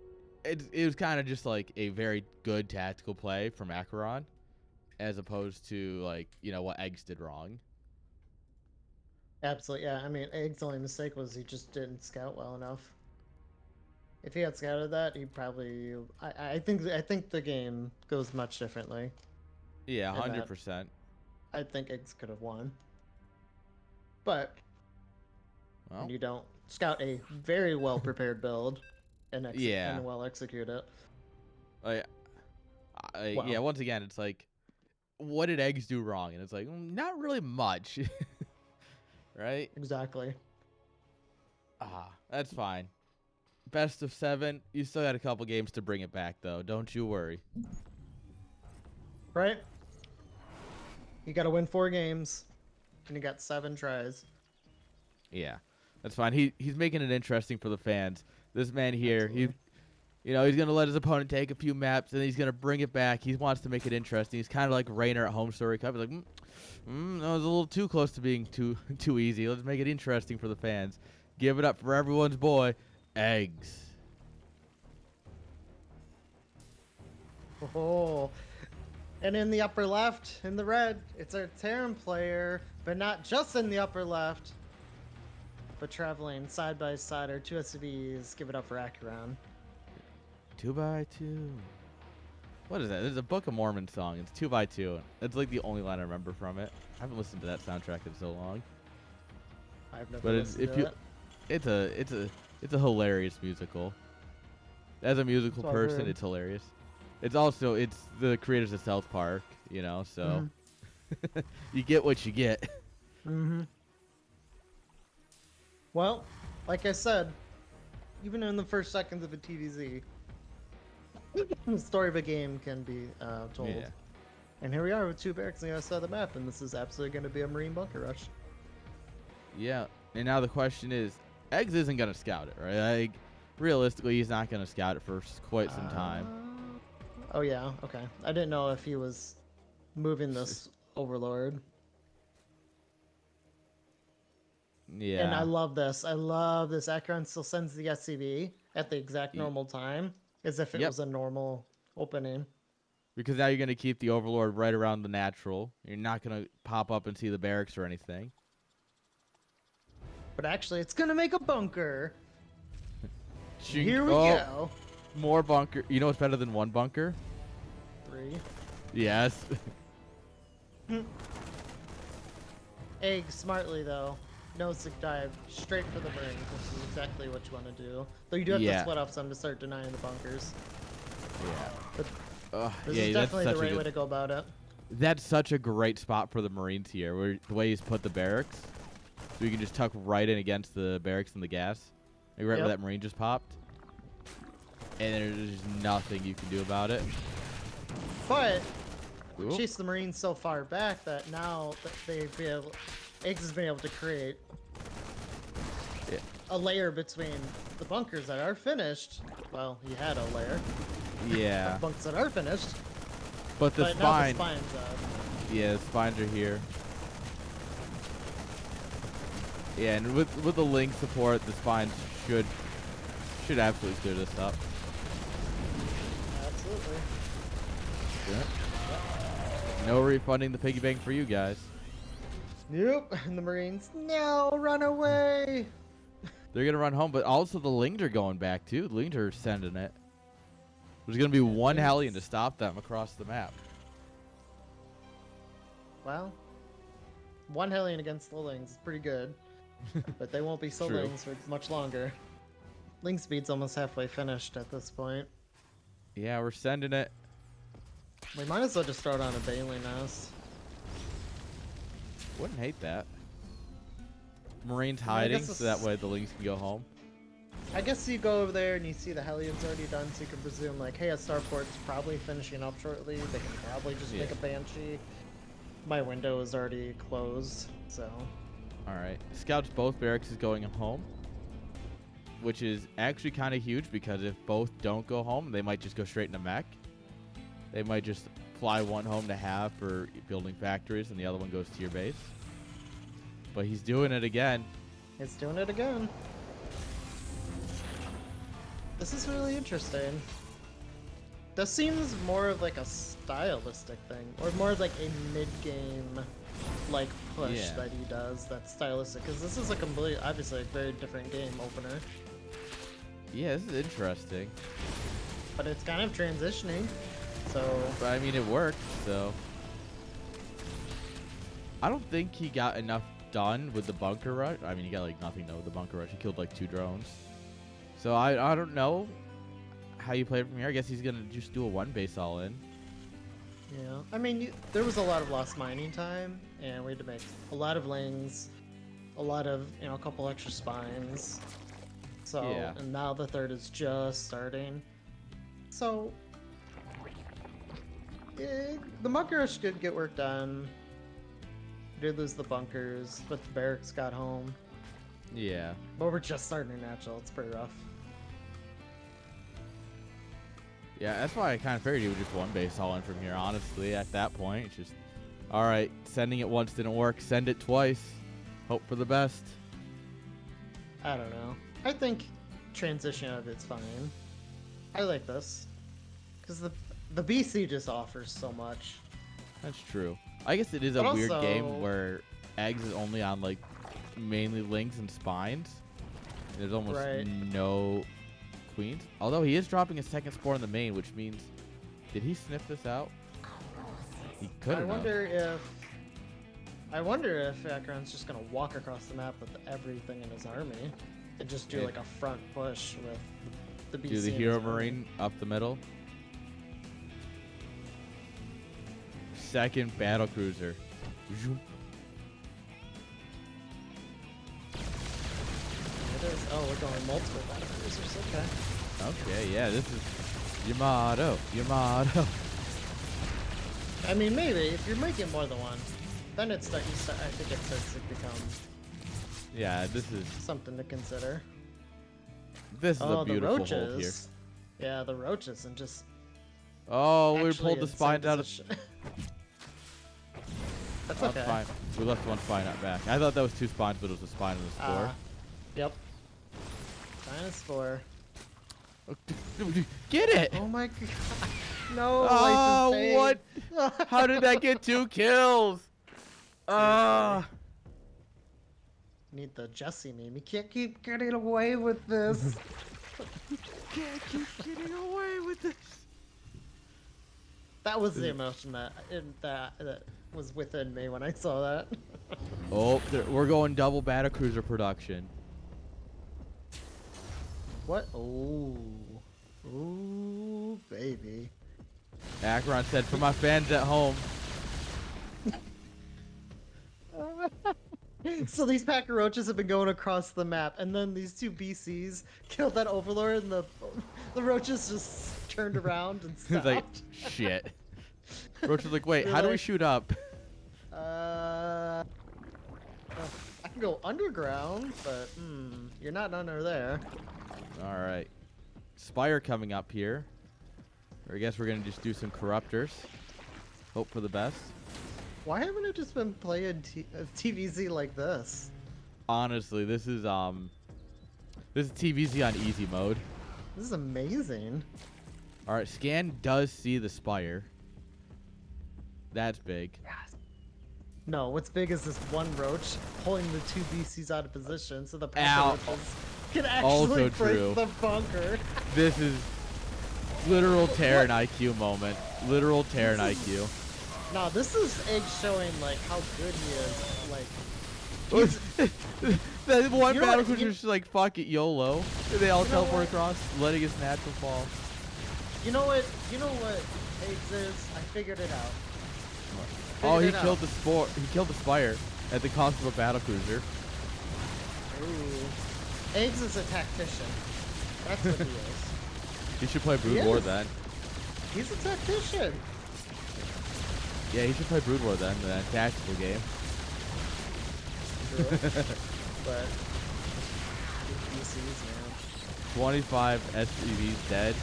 it was kind of just like a very good tactical play from Aqueron, as opposed to like what Eggz did wrong. Absolutely, yeah. I mean, Egg's only mistake was he just didn't scout well enough. If he had scouted that, he probably. I think the game goes much differently. Yeah, In that. 100%. I think Eggz could have won. But Well, when you don't scout a very well prepared build and and well execute it. Yeah, once again, it's like, what did Eggz do wrong? And it's like, not really much. Right? Exactly. That's fine. Best of 7. You still got a couple games to bring it back, though. Don't you worry. Right? You got to win 4 games, and you got 7 tries. Yeah, that's fine. He's making it interesting for the fans. This man here, Absolutely. he's gonna let his opponent take a few maps, and he's gonna bring it back. He wants to make it interesting. He's kind of like Rainer at Home Story Cup. He's like, that was a little too close to being too easy. Let's make it interesting for the fans. Give it up for everyone's boy, Eggz. Oh, and in the upper left, in the red, it's our Terran player, but not just in the upper left, but traveling side by side are 2 SCVs. Give it up for Aqueron. 2x2. What is that? There's a Book of Mormon song. It's 2x2. It's like the only line I remember from it. I haven't listened to that soundtrack in so long. I've never But listened to it. it's a hilarious musical. As a musical So I've person, heard. it's hilarious. It's the creators of South Park, so you get what you get. Mm-hmm. Well, like I said, even in the first seconds of a TVZ, the story of a game can be told. Yeah. And here we are with 2 barracks on the other side of the map, and this is absolutely going to be a Marine bunker rush. Yeah. And now the question is, Eggz isn't gonna scout it, right? Like, realistically, he's not gonna scout it for quite some time. Oh yeah, okay. I didn't know if he was moving this Overlord. Yeah. And I love this. I love this. Aqueron still sends the SCV at the exact Y- normal time, as if it Yep. was a normal opening. Because now you're going to keep the Overlord right around the natural. You're not going to pop up and see the barracks or anything. But actually, it's gonna make a bunker. Chink. Here we Oh, go. more bunker. You know what's better than one bunker? 3. Yes. Egg smartly though knows to dive straight for the Marines, which is exactly what you want to do. Though you do have to Yeah. split off some to start denying the bunkers. Yeah. But this Yeah, is that's definitely such the a right good. way to go about it. That's such a great spot for the Marines here, where the way he's put the barracks, so you can just tuck right in against the barracks and the gas, like right where that Marine just popped, and there's just nothing you can do about it. But Oop. chase the Marines so far back that now that Eggz has been able to create a layer between the bunkers that are finished. Well, he had a layer. Yeah. Of bunks that are finished. But the Now the spine. spine's up. Yeah, the spines are here. Yeah, and with the link support, the spines should absolutely clear this up. Absolutely. Yeah. No refunding the piggy bank for you guys. Yep. And the Marines, no, run away. They're gonna run home, but also the Lings are going back too. The Lings are sending it. There's gonna be one Hellion to stop them across the map. Well, one Hellion against the Lings is pretty good, but they won't be so True. Lings for much longer. Ling speed's almost halfway finished at this point. Yeah, we're sending it. We might as well just throw down a Bailey nest. Wouldn't hate that. Marines hiding, so that way the Lings can go home. I guess you go over there and you see the Hellion's already done, so you can presume like, hey, a starport's probably finishing up shortly. They can probably just make a Banshee. My window is already closed, so. All right, scouts both barracks is going home, which is actually kind of huge because if both don't go home, they might just go straight into mech. They might just fly one home to have for building factories, and the other one goes to your base. But he's doing it again. It's doing it again. This is really interesting. This seems more of like a stylistic thing, or more of like a mid-game like push that he does that's stylistic, because this is a complete, obviously a very different game opener. Yeah, this is interesting. But it's kind of transitioning, so. But I mean, it worked, so. I don't think he got enough done with the bunker rush. I mean, he got like nothing done with the bunker rush. He killed like 2 drones. So I don't know how you play it from here. I guess he's gonna just do a 1 base all in. Yeah, I mean, there was a lot of lost mining time, and we had to make a lot of Lings, a lot of, you know, a couple extra spines. So, and now the third is just starting. So, the bunker rush did get work done. We did lose the bunkers, but the barracks got home. Yeah. But we're just starting natural. It's pretty rough. Yeah, that's why I kind of figured he would just 1 base all in from here, honestly, at that point. It's just, all right, sending it once didn't work. Send it twice. Hope for the best. I don't know. I think transition of it's fine. I like this. Because the BC just offers so much. That's true. I guess it is a weird game where Eggz is only on, like, mainly Lings and Spines. There's almost no Queens. Although he is dropping a second spore in the main, which means, did he sniff this out? He could have. I wonder if Aqueron's just gonna walk across the map with everything in his army and just do like a front push with the BC. Do the Hero Marine up the middle. Second battle cruiser. It is. Oh, we're going multiple battle cruisers. Okay. Okay, yeah, this is your motto. Your motto. I mean, maybe if you're making more than one, then I think it starts to become. Yeah, this is something to consider. This is a beautiful hold here. Yeah, the roaches and just. Oh, we pulled the spines out of. That's Oh, okay. it's fine. We left one spine out back. I thought that was 2 spawns, but it was a spine and a spore. Yep. Dinosaur. Get it! Oh my god. No, Oh, life is what? How did that get 2 kills? Need the Jesse meme. You can't keep getting away with this. Can't keep getting away with this. That was the emotion that was within me when I saw that. Oh, we're going double Battlecruiser production. What? Oh. Ooh, baby. Aqueron said, for my fans at home. So these pack of roaches have been going across the map, and then these 2 BCs killed that overlord, and the roaches just turned around and stopped. It's like, shit. Roach was like, wait, how do we shoot up? I can go underground, but you're not under there. All right. Spire coming up here. Or I guess we're going to just do some corruptors. Hope for the best. Why haven't I just been playing TVZ like this? Honestly, this is TVZ on easy mode. This is amazing. All right, Scan does see the Spire. That's big. No, what's big is this one roach pulling the 2 BCs out of position so the pack Ow. of roaches can actually Also break true. the bunker. This is literal Terran IQ moment. Literal Terran IQ. No, this is Eggz showing like how good he is. Like, That one You know what, battlecruiser is just like, fuck it, YOLO. And they all teleport across, letting his natural fall. you know what Eggz is? I figured it out. Oh, he Figured it killed out. the spore. He killed the Spire at the cost of a battlecruiser. Ooh. Eggz is a tactician. That's what he is. He should play Brood He War is. then. He's a tactician. Yeah, he should play Brood War then, in that tactical game. True. But BCs, man. 25 SCVs dead.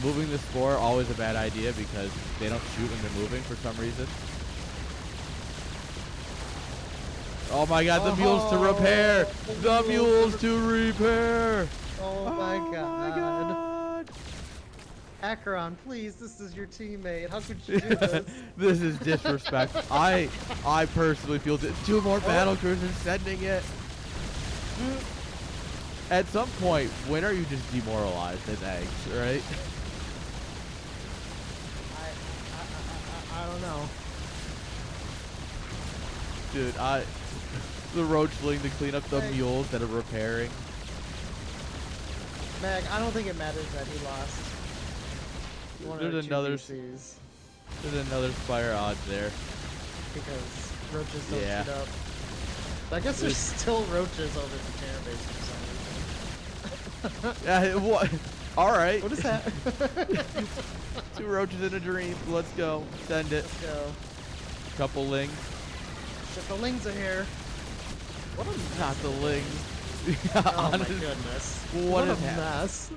Moving the spore, always a bad idea because they don't shoot when they're moving for some reason. Oh my god, the mules to repair! The mules to repair! Oh my god. My god. Aqueron, please, this is your teammate. How could you do this? This is disrespect. I personally feel 2 more battle cruisers sending it. At some point, when are you just demoralized as Eggz, right? I don't know. Dude, the roachling to clean up the Hey. mules that are repairing. Mag, I don't think it matters that he lost. One of There's the another 2 BCs, There's another Spire odds there. because roaches don't Yeah. shoot up. But I guess there's still roaches over the Terran base for some reason. Yeah, what? All right. What is that? 2 roaches in a dream. Let's go. Send it. Let's go. Couple lings. Shit, the lings are here. What a mess. Not the lings. Oh my goodness. What a is happening? mess.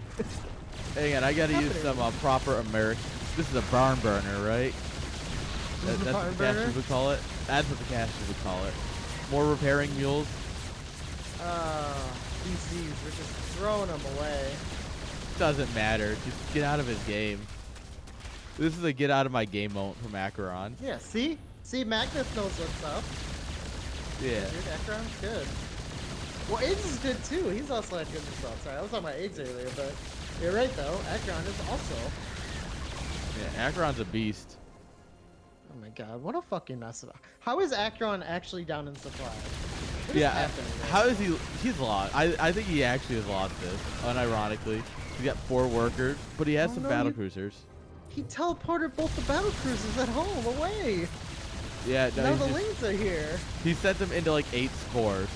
Hang on, I gotta use some proper American. This is a barn burner, right? This is a That's barn what the burner? casters would call it. That's what the casters would call it. More repairing mules. BCs, we're just throwing them away. Doesn't matter. Just get out of his game. This is a get out of my game moment from Aqueron. Yeah, see? See, Magnus knows what's up. Yeah. Dude, Aqueron's good. Well, Eggz is good too. He's also had good results. Sorry, I was talking about Eggz earlier, but you're right though. Aqueron is also. Yeah, Aqueron's a beast. Oh my god, what a fucking mess. How is Aqueron actually down in supply? What is Yeah, happening there? how is he? He's lost. I think he actually has lost this, unironically. He's got 4 workers, but he has Oh, some no, battle you- cruisers. He teleported both the battle cruisers at home away. Yeah, no, Now he's the just- lings are here. he sent them into like 8 spores.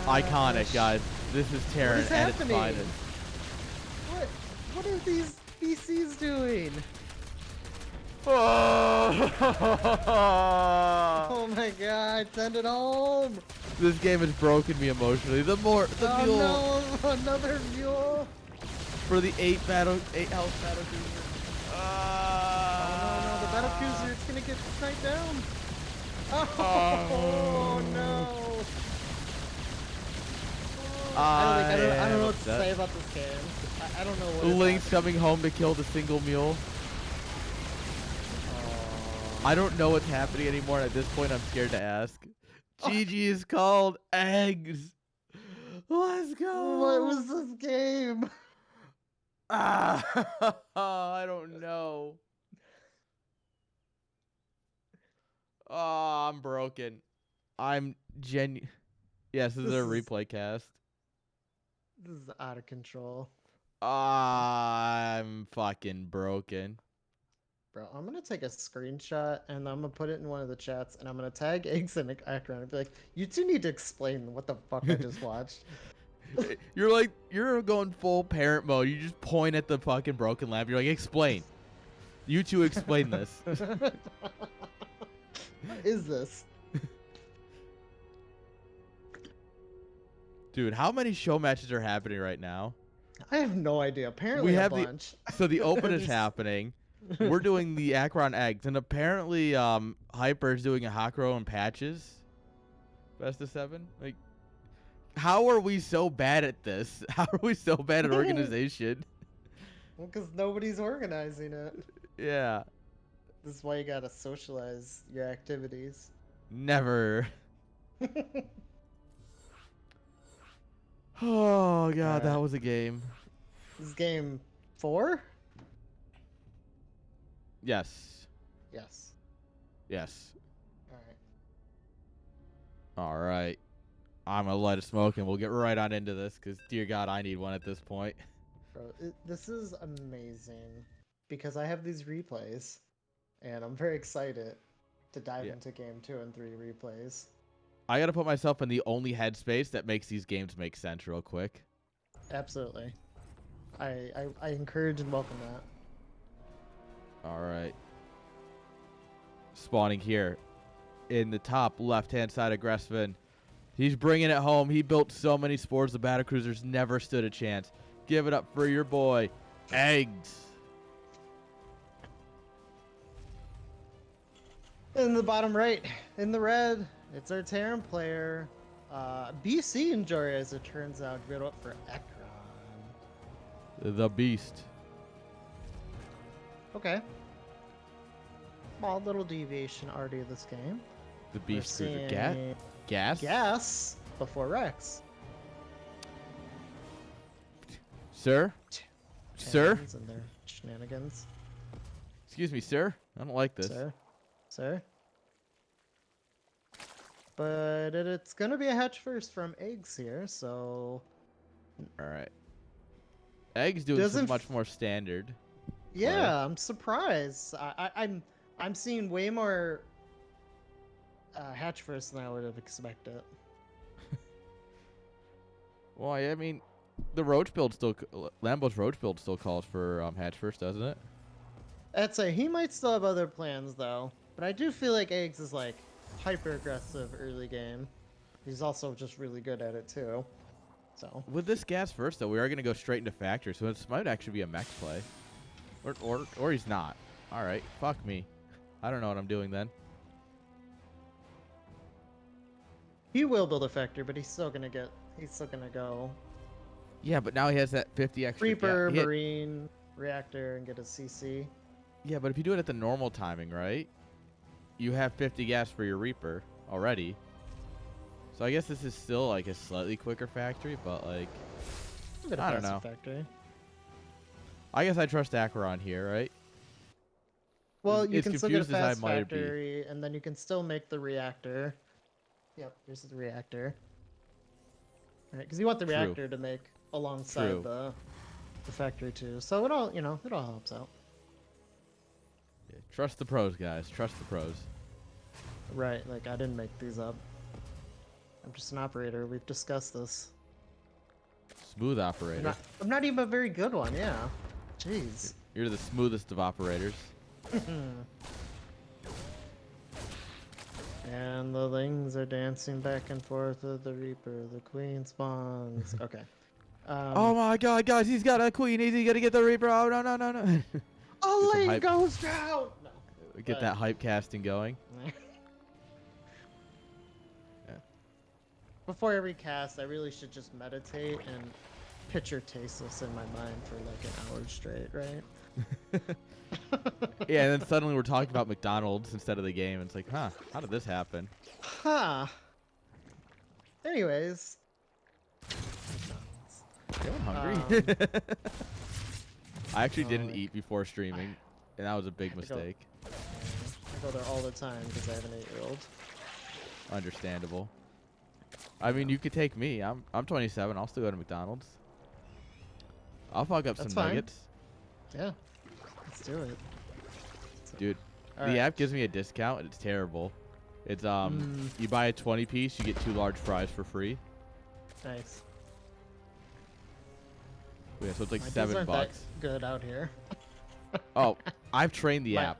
Oh my Iconic, gosh. guys. This is Terran is at its happening? finest. What are these BCs doing? Oh my god, send it home. This game has broken me emotionally. The mule Oh no, another mule. for the 8 health battle cruiser. Oh no, the Battlecruiser, it's gonna get sniped down. Oh, no. I don't know what to say about this game. I don't know what. Link's coming home to kill the single mule. I don't know what's happening anymore. At this point, I'm scared to ask. GG is called Eggz. Let's go. What was this game? I don't know. Oh, I'm broken. I'm Yes, this is a replay cast. This is out of control. I'm fucking broken. Bro, I'm gonna take a screenshot and I'm gonna put it in one of the chats and I'm gonna tag Eggz and Aqueron and be like, you two need to explain what the fuck I just watched. You're going full parent mode. You just point at the fucking broken lamp. You're like, explain. You two explain this. What is this? Dude, how many show matches are happening right now? I have no idea. Apparently a bunch. So the open is happening. We're doing the Aqueron Eggz, and apparently Hyper's doing a Aqueron and patches. Best of 7? Like, how are we so bad at this? How are we so bad at organization? Well, because nobody's organizing it. Yeah. This is why you gotta socialize your activities. Never. Oh, God, that was a game. This is game 4? Yes. Yes. Yes. Alright. All right. I'm going to light a smoke, and we'll get right on into this, because, dear God, I need one at this point. Bro, this is amazing, because I have these replays, and I'm very excited to dive into game 2 and 3 replays. I got to put myself in the only headspace that makes these games make sense real quick. Absolutely. I encourage and welcome that. All right. Spawning here in the top left-hand side of Gressvin. He's bringing it home. He built so many spores, the Battlecruisers never stood a chance. Give it up for your boy, Eggz. In the bottom right, in the red, it's our Terran player. BC enjoyer, as it turns out. Give it up for Aqueron. The Beast. Okay. Small little deviation already of this game. The Beast Cruiser. Gas? Gas before Rex. Sir? Sir? And their shenanigans. Excuse me, sir. I don't like this. Sir? But it's going to be a hatch first from Eggz here, so... Alright. Eggz doing some much more standard. Yeah, I'm surprised. I'm seeing way more hatch first than I would have expected. Well, I mean, the Roach build still... Lambo's Roach build still calls for hatch first, doesn't it? I'd say he might still have other plans, though. But I do feel like Eggz is, like, hyper-aggressive early game. He's also just really good at it, too. So with this gas first, though, we are going to go straight into factory, so this might actually be a mech play. Or he's not. All right, fuck me. I don't know what I'm doing then. He will build a factory, but he's still gonna go. Yeah, but now he has that 50 extra. Reaper, Marine, Reactor, and get a CC. Yeah, but if you do it at the normal timing, right? You have 50 gas for your Reaper already. So I guess this is still like a slightly quicker factory, but like I don't know. Factory. I guess I trust Aqueron here, right? Well, you can still get a fast factory, and then you can still make the reactor. Yep, here's the reactor. All right, because you want the reactor to make alongside the factory too. So it all, it all helps out. Yeah, trust the pros, guys. Trust the pros. Right, like I didn't make these up. I'm just an operator. We've discussed this. Smooth operator. I'm not even a very good one, yeah. Jeez. You're the smoothest of operators. And the things are dancing back and forth with the Reaper. The Queen spawns. Okay. Oh my God, guys! He's got a Queen. He's gonna get the Reaper. Oh no! A lane goes down. No. Get that hype casting going. Yeah. Before every cast, I really should just meditate and picture Tasteless in my mind for like an hour straight, right? Yeah, and then suddenly we're talking about McDonald's instead of the game. It's like, huh, how did this happen? Huh. Anyways. Feeling hungry. I actually Oh, didn't eat before streaming, and that was a big I have to go- mistake. I go there all the time because I have an 8-year-old. Understandable. I mean, you could take me. I'm 27. I'll still go to McDonald's. I'll fuck up That's some fine. nuggets. Yeah. Let's do it. Dude, All the right. app gives me a discount, and it's terrible. It's you buy a 20 piece, you get 2 large fries for free. Nice. Yeah, so it's like My deals aren't $7. that good out here. Oh, I've trained the My- app.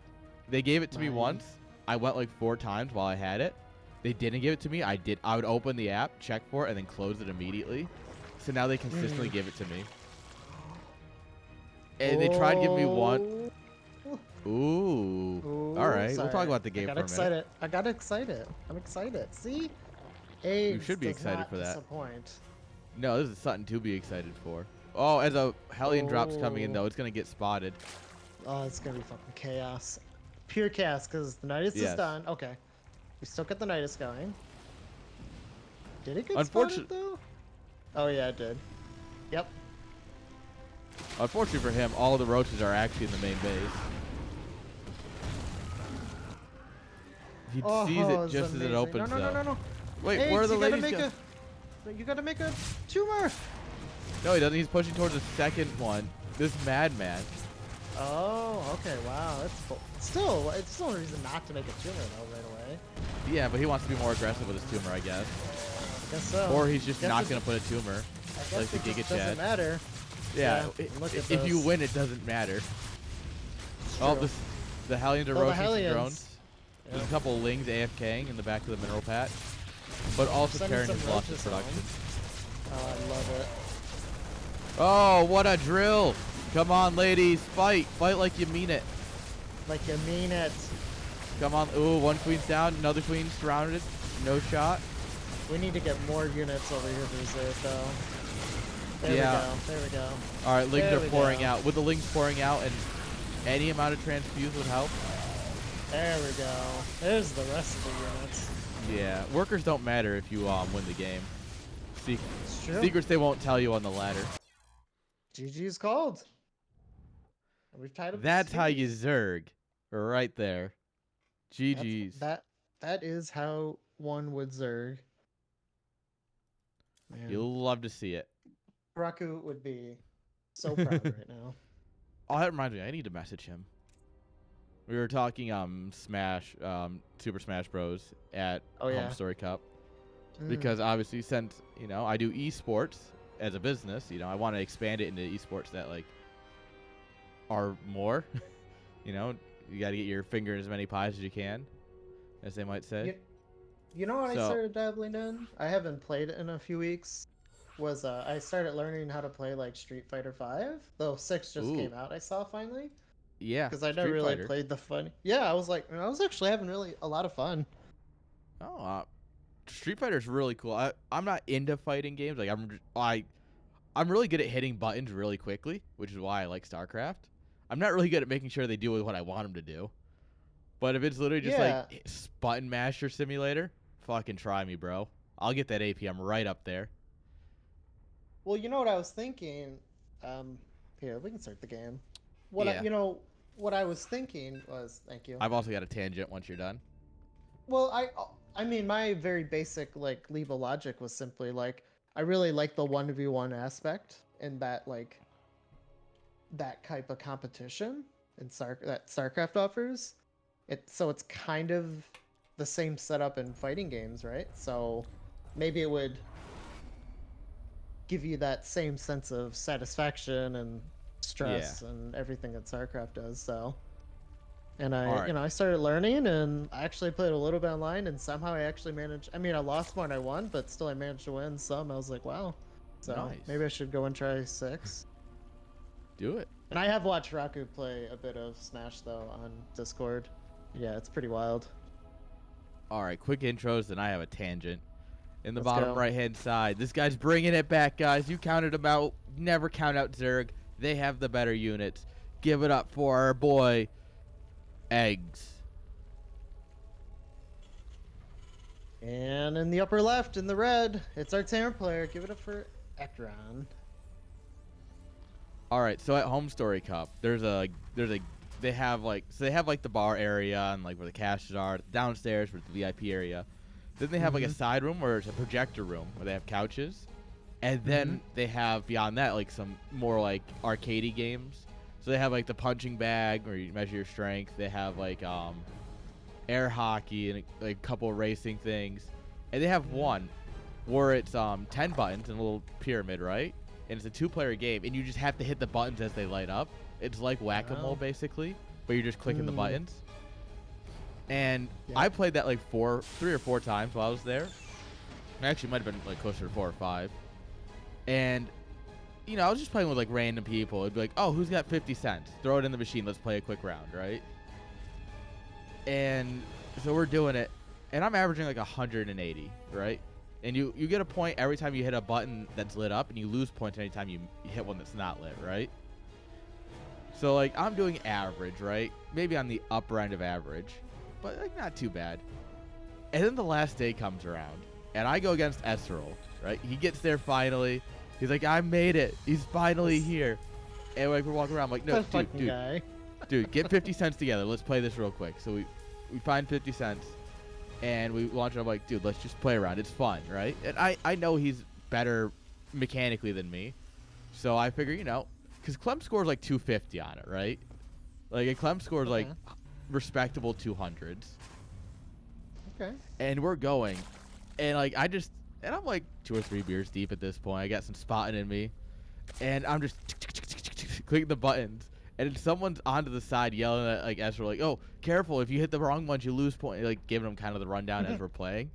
They gave it to me my- once. I went like 4 times while I had it. They didn't give it to me. I would open the app, check for it, and then close it immediately. So now they consistently give it to me. And they tried giving me one. Ooh. All right. We'll talk sorry. about the game I for got a minute. excited. I got excited. I'm excited. See? Eggz You should be does excited not for that. disappoint. No, this is something to be excited for. Oh, as a Hellion drop's coming in, Oh. though, it's going to get spotted. Oh, it's gonna be fucking chaos. Pure chaos, because the Nidus is Yes. done. Okay. We still get the Nidus going. Did it get Unfortunate- spotted, though? Oh, yeah, it did. Yep. Unfortunately for him, all of the roaches are actually in the main base. He sees it it's just as it amazing. opens, No, no, though. no, no, no. Wait, Eggz, where are the you gotta ladies make go? You gotta make a tumor. No, he doesn't. He's pushing towards the second one. This madman. Oh, okay, wow. It's still a reason not to make a tumor, though, right away. Yeah, but he wants to be more aggressive with his tumor, I guess. I guess so. Or he's just Guess not it- going to put a tumor. I guess like the it just Giga doesn't Chad. matter. Yeah, Yeah, look at if you this. win, it doesn't matter. It's Oh, true. the Hellions are Oh, the roaching some Hellions. drones. There's Yeah. a couple of Lings AFKing in the back of the mineral patch. But also Sending Terran some has lost his roaches production. Oh, I love it. Oh, what a drill! Come on, ladies, fight! Fight like you mean it. Like you mean it. Come on. Ooh, one queen's down, another queen surrounded. No shot. We need to get more units over here to reserve, though. There Yeah. we go. There we go. All right, Lings There are we pouring go. out. With the Lings pouring out, and any amount of transfuse would help. There we go. There's the rest of the units. Yeah, workers don't matter if you win the game. It's true. Secrets they won't tell you on the ladder. GG's called. And we've tied up. the That's how you series. zerg. Right there. GG's. That is how one would zerg. Man. You'll love to see it. Raku would be so proud right now. Oh, that reminds me. I need to message him. We were talking Smash, Super Smash Bros. At Oh, yeah. Home Story Cup. Mm. Because obviously, since I do esports as a business, I want to expand it into esports that are more. You got to get your finger in as many pies as you can, as they might say. You know what I So- started dabbling in? I haven't played it in a few weeks. Was I started learning how to play like Street Fighter 5, though 6 just Ooh. came out. I saw finally Yeah. because I never Street really Fighter. played the fun. Yeah, I was actually having really a lot of fun. Oh, Street Fighter is really cool. I'm not into fighting games. Like I'm really good at hitting buttons really quickly, which is why I like StarCraft. I'm not really good at making sure they do what I want them to do. But if it's literally just Yeah. like button masher simulator, fucking try me, bro. I'll get that APM right up there. Well, you know what I was thinking. Here we can start the game. Yeah. What I was thinking was, thank you. I've also got a tangent once you're done. Well, I mean, my very basic leap of logic was simply I really like the 1v1 aspect and that type of competition that StarCraft offers. So it's kind of the same setup in fighting games, right? So maybe it would give you that same sense of satisfaction and stress and everything that StarCraft does. So, and Alright. I started learning, and I actually played a little bit online, and somehow I actually managed. I mean, I lost more than I won, but still I managed to win some. I was like, wow. So Nice. maybe I should go and try 6. Do it. And I have watched Raku play a bit of Smash though on Discord. Yeah, it's pretty wild. All right, quick intros, then I have a tangent. In the Let's bottom go. right-hand side, this guy's bringing it back, guys. You counted him out. Never count out Zerg. They have the better units. Give it up for our boy, Eggz. And in the upper left, in the red, it's our Terran player. Give it up for Aqueron. All right, so at Home Story Cup, they have like the bar area and like where the caches are, downstairs for the VIP area. Then they have like a side room where it's a projector room where they have couches, and then they have beyond that like some more like arcadey games. So they have like the punching bag where you measure your strength. They have like air hockey and like a couple of racing things, and they have one where it's 10 buttons in a little pyramid, right? And it's a 2-player game, and you just have to hit the buttons as they light up. It's like whack-a-mole basically, but you're just clicking the buttons. And I played that like 3 or 4 times while I was there. Actually, might have been like closer to 4 or 5. And you know, I was just playing with like random people. It'd be like, oh, who's got 50 cents? Throw it in the machine. Let's play a quick round, right? And so we're doing it, and I'm averaging like 180, right? And you get a point every time you hit a button that's lit up, and you lose points anytime you hit one that's not lit, right? So like I'm doing average, right? Maybe on the upper end of average, but like not too bad. And then the last day comes around, and I go against Esrol, right? He gets there finally. He's like, I made it. He's finally here. And like we're walking around, I'm like, no, dude, get 50 cents together. Let's play this real quick. So we find 50 cents, and we launch it. I'm like, dude, let's just play around. It's fun, right? And I know he's better mechanically than me, so I figure, you know, because Clem scores like 250 on it, right? Like, and Clem scores like respectable 200s. Okay. And we're going, and like and I'm like 2 or 3 beers deep at this point. I got some spotting in me, and I'm just clicking the buttons. And someone's onto the side yelling at like Ezra, like, "Oh, careful! If you hit the wrong ones, you lose point." Like giving him kind of the rundown as we're playing.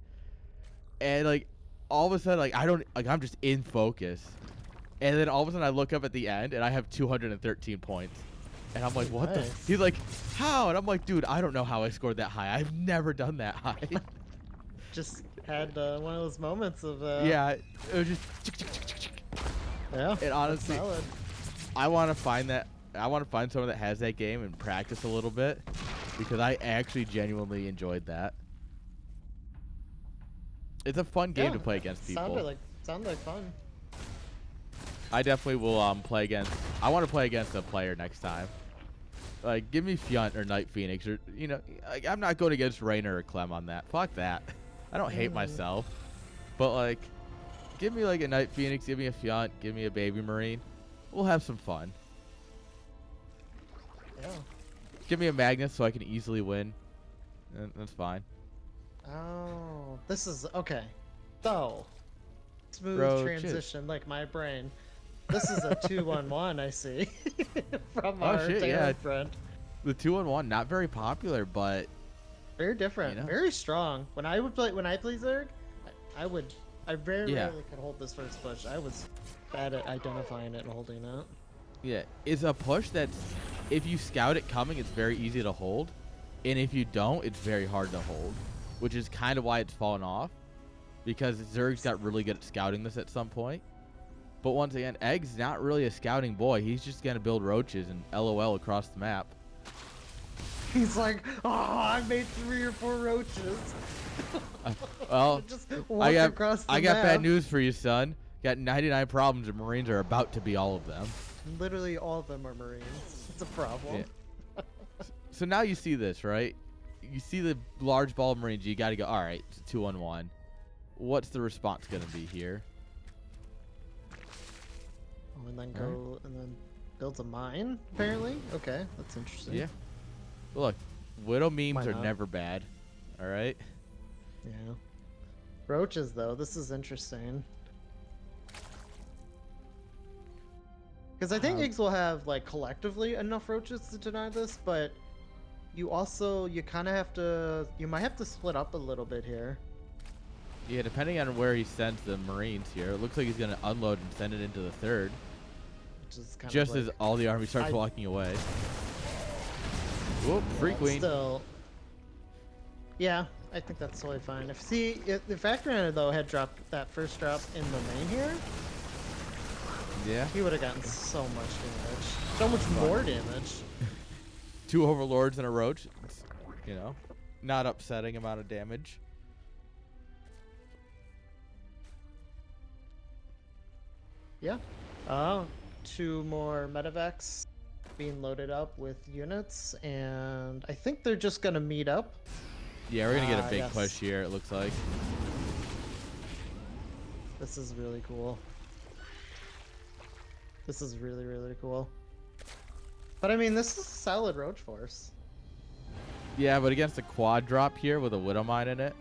And like all of a sudden, like I'm just in focus. And then all of a sudden, I look up at the end, and I have 213 points. And I'm like, "What the?" He's like, "How?" And I'm like, "Dude, I don't know how I scored that high. I've never done that high." Just had one of those moments of. Yeah, it was just. Yeah. And honestly, solid. I want to find that. I want to find someone that has that game and practice a little bit, because I actually genuinely enjoyed that. It's a fun game to play against people. Sounded like fun. I definitely will play against. I want to play against a player next time. Like, give me Fiant or Night Phoenix, or you know, like, I'm not going against Rainer or Clem on that. Fuck that. I don't hate myself, but like, give me like a Night Phoenix, give me a Fiant, give me a Baby Marine. We'll have some fun. Yeah. Give me a Magnus so I can easily win. And that's fine. Oh, this is okay. So, smooth transition like my brain. This is a 2-1-1, I see. From our Terran friend. The 2-1-1, not very popular, but very different, you know? Very strong. When I play Zerg, I very rarely could hold this first push. I was bad at identifying it and holding it. Yeah, it's a push that's, if you scout it coming, it's very easy to hold, and if you don't, it's very hard to hold, which is kind of why it's fallen off, because Zerg's got really good at scouting this at some point. But once again, Egg's not really a scouting boy. He's just gonna build roaches and LOL across the map. He's like, oh, I made 3 or 4 roaches. Well, I got map. bad news for you, son. Got 99 problems, and Marines are about to be all of them. Literally all of them are Marines. It's a problem. Yeah. So now you see this, right? You see the large ball of Marines. You got to go, all right, it's a 2-on-1. What's the response going to be here? Oh, and then and then builds a mine, apparently? Okay, that's interesting. Yeah. Look, Widow memes are never bad. All right? Yeah. Roaches, though. This is interesting. Because I think Eggz will have, like, collectively enough roaches to deny this, but you kind of have to, you might have to split up a little bit here. Yeah, depending on where he sends the Marines here. It looks like he's going to unload and send it into the 3rd. Which is kind just of like, as all the army starts walking away. Whoop, free queen. Still, Yeah, I think that's totally fine. If Aqueron though had dropped that first drop in the main here, Yeah. he would have gotten so much damage, so much more damage. 2 overlords and a roach. It's, you know, not upsetting amount of damage. Yeah. 2 more medevacs being loaded up with units, and I think they're just gonna meet up. Yeah, we're gonna get a big Yes. push here. It looks like. This is really cool. This is really, really cool. But I mean, this is a solid roach force. Yeah, but against a quad drop here with a Widow Mine in it.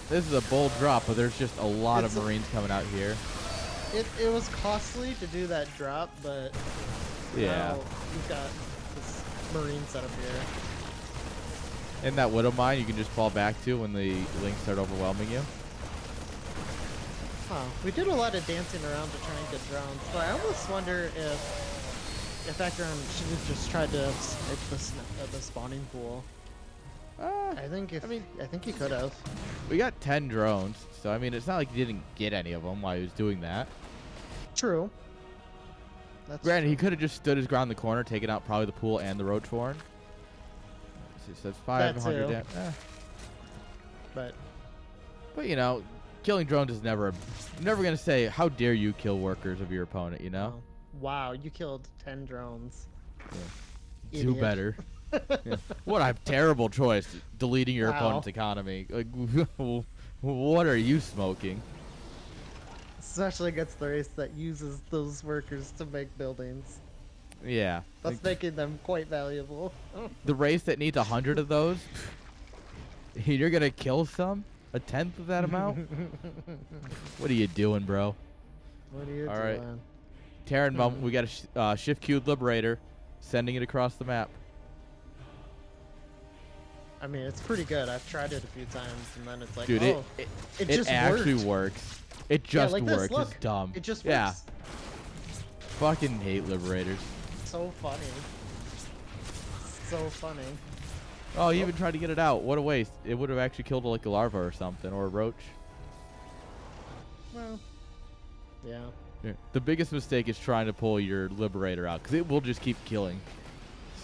This is a bold drop, but there's just a lot of Marines coming out here. It was costly to do that drop, but Yeah. now you've got this Marine setup here. And that Widow Mine you can just fall back to when the links start overwhelming you. Huh. We did a lot of dancing around to try and get drones, but I almost wonder if Aqueron should have just tried to snipe the spawning pool. I think he could have. We got 10 drones, so I mean, it's not like he didn't get any of them while he was doing that. True. That's Granted, true. he could have just stood his ground in the corner, taken out probably the pool and the roach horn. So that's 500 That too. damage. But But you know, killing drones is never gonna say how dare you kill workers of your opponent. You know, wow, you killed 10 drones. do Idiot. better. Yeah. What a terrible choice, deleting your Wow. opponent's economy. Like, what are you smoking? Especially against the race that uses those workers to make buildings. Yeah, That's making them quite valuable. the race that needs 100 of those. You're gonna kill some? A tenth of that amount? What are you doing, bro? What are you All right. doing? Terran moment. We got a shift queued Liberator, sending it across the map. I mean, it's pretty good. I've tried it a few times, and then it's like, Dude, oh, it just actually worked. works. It just like this, works. look. It's dumb. It just Yeah. works. Fucking hate Liberators. So funny. So funny. Oh, he even tried to get it out. What a waste. It would have actually killed like a larva or something, or a roach. Well, yeah. Yeah. The biggest mistake is trying to pull your Liberator out, because it will just keep killing.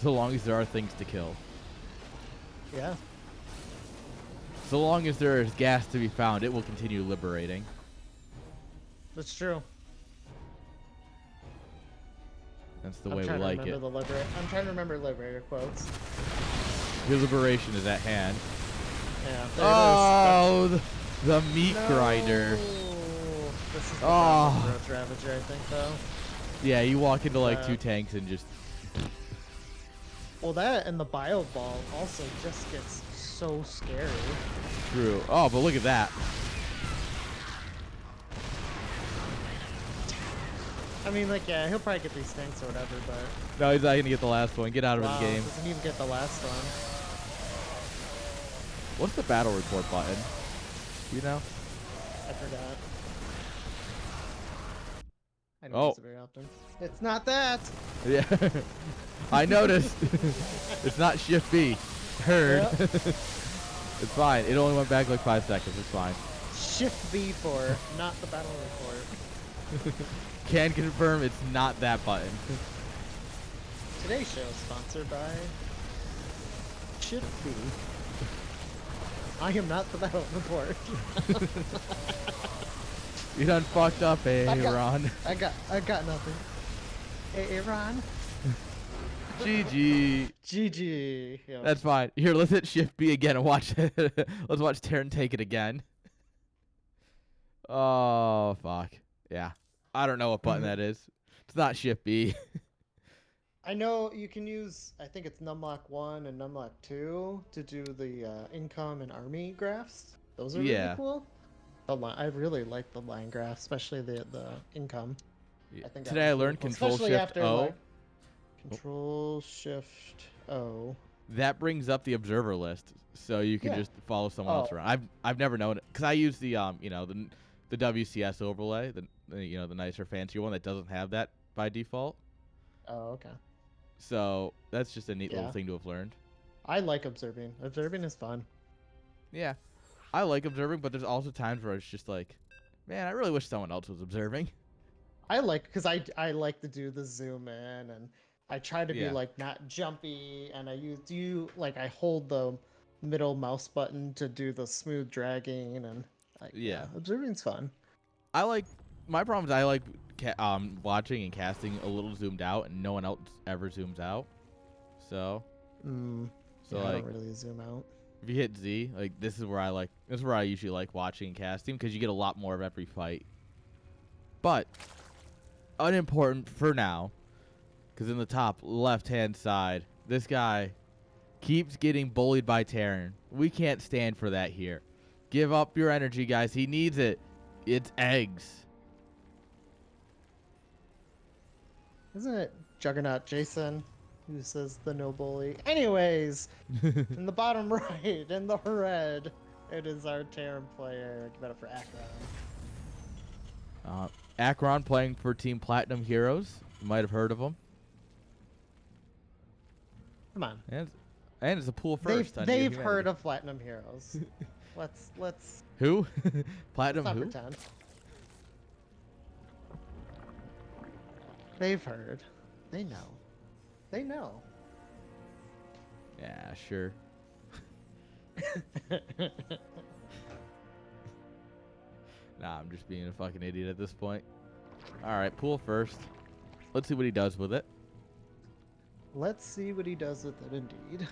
So long as there are things to kill. Yeah. So long as there is gas to be found, it will continue liberating. That's true. That's the I'm way we trying to like it. remember I'm trying to remember Liberator quotes. Your liberation is at hand. Yeah. There Oh, the meat it is. grinder. This is the Oh. Roach Ravager, I think, though. Yeah, you walk into like Uh, 2 tanks and just... Well, that and the Bio Ball also just gets so scary. True. Oh, but look at that. I mean, like, yeah, he'll probably get these tanks or whatever, but... No, he's not going to get the last one. Get out of wow, the game. doesn't even get the last one. What's the battle report button? You know? I forgot. I don't Oh. use it very often. It's not that! Yeah. I noticed. It's not Shift B. Heard. Yep. It's fine. It only went back like 5 seconds. It's fine. Shift B for not the battle report. Can confirm it's not that button. Today's show is sponsored by Shift B. I am not the battle report. You done fucked up, Aaron. I got nothing. Hey, Aaron. GG. GG. Yeah. That's fine. Here, let's hit Shift B again and watch it. Let's watch Terran take it again. Oh, fuck. Yeah. I don't know what button that is. It's not Shift B. I know you can use, I think it's numlock 1 and numlock 2 to do the income and army graphs. Those are really cool. I really like the line graph, especially the income. Yeah. I think Today I learned cool, Control especially Shift after, O. like, Control Shift O. That brings up the observer list, so you can just follow someone else Oh. around. I've never known it, because I use the the WCS overlay, the nicer, fancier one that doesn't have that by default. Oh, okay. So that's just a neat little Yeah. thing to have learned. I like observing. Observing is fun. Yeah, I like observing, but there's also times where it's just like, man, I really wish someone else was observing. I like because I like to do the zoom in and I try to be Yeah. like not jumpy and I hold the middle mouse button to do the smooth dragging and like yeah, Yeah. observing's fun. I like my problem is I like watching and casting a little zoomed out, and no one else ever zooms out. So, Mm, so yeah, I like don't really zoom out. if you hit Z, like this is where I usually like watching and casting because you get a lot more of every fight. But unimportant for now, because in the top left hand side, this guy keeps getting bullied by Terran. We can't stand for that here. Give up your energy, guys. He needs it. It's Eggz. Isn't it Juggernaut Jason who says the no bully? Anyways, in the bottom right, in the red, it is our Terran player. Give it up for Aqueron. Aqueron playing for Team Platinum Heroes. You might have heard of them. Come on. And it's a pool first. They've heard of Platinum Heroes. let's Who? Platinum not who? pretend. They've heard. They know. They know. Yeah, sure. Nah, I'm just being a fucking idiot at this point. Alright, pool first. Let's see what he does with it. Let's see what he does with it, indeed.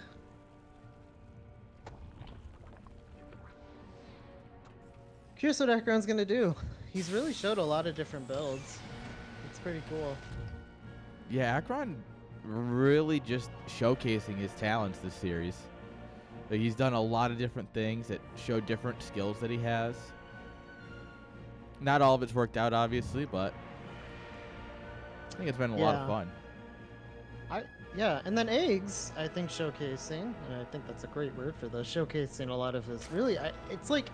Curious what Aqueron's gonna do. He's really showed a lot of different builds. It's pretty cool. Yeah, Aqueron really just showcasing his talents this series. Like, he's done a lot of different things that show different skills that he has. Not all of it's worked out, obviously, but I think it's been a lot of fun. Yeah, and then Eggz, I think showcasing, and I think that's a great word for this, showcasing a lot of his it's like,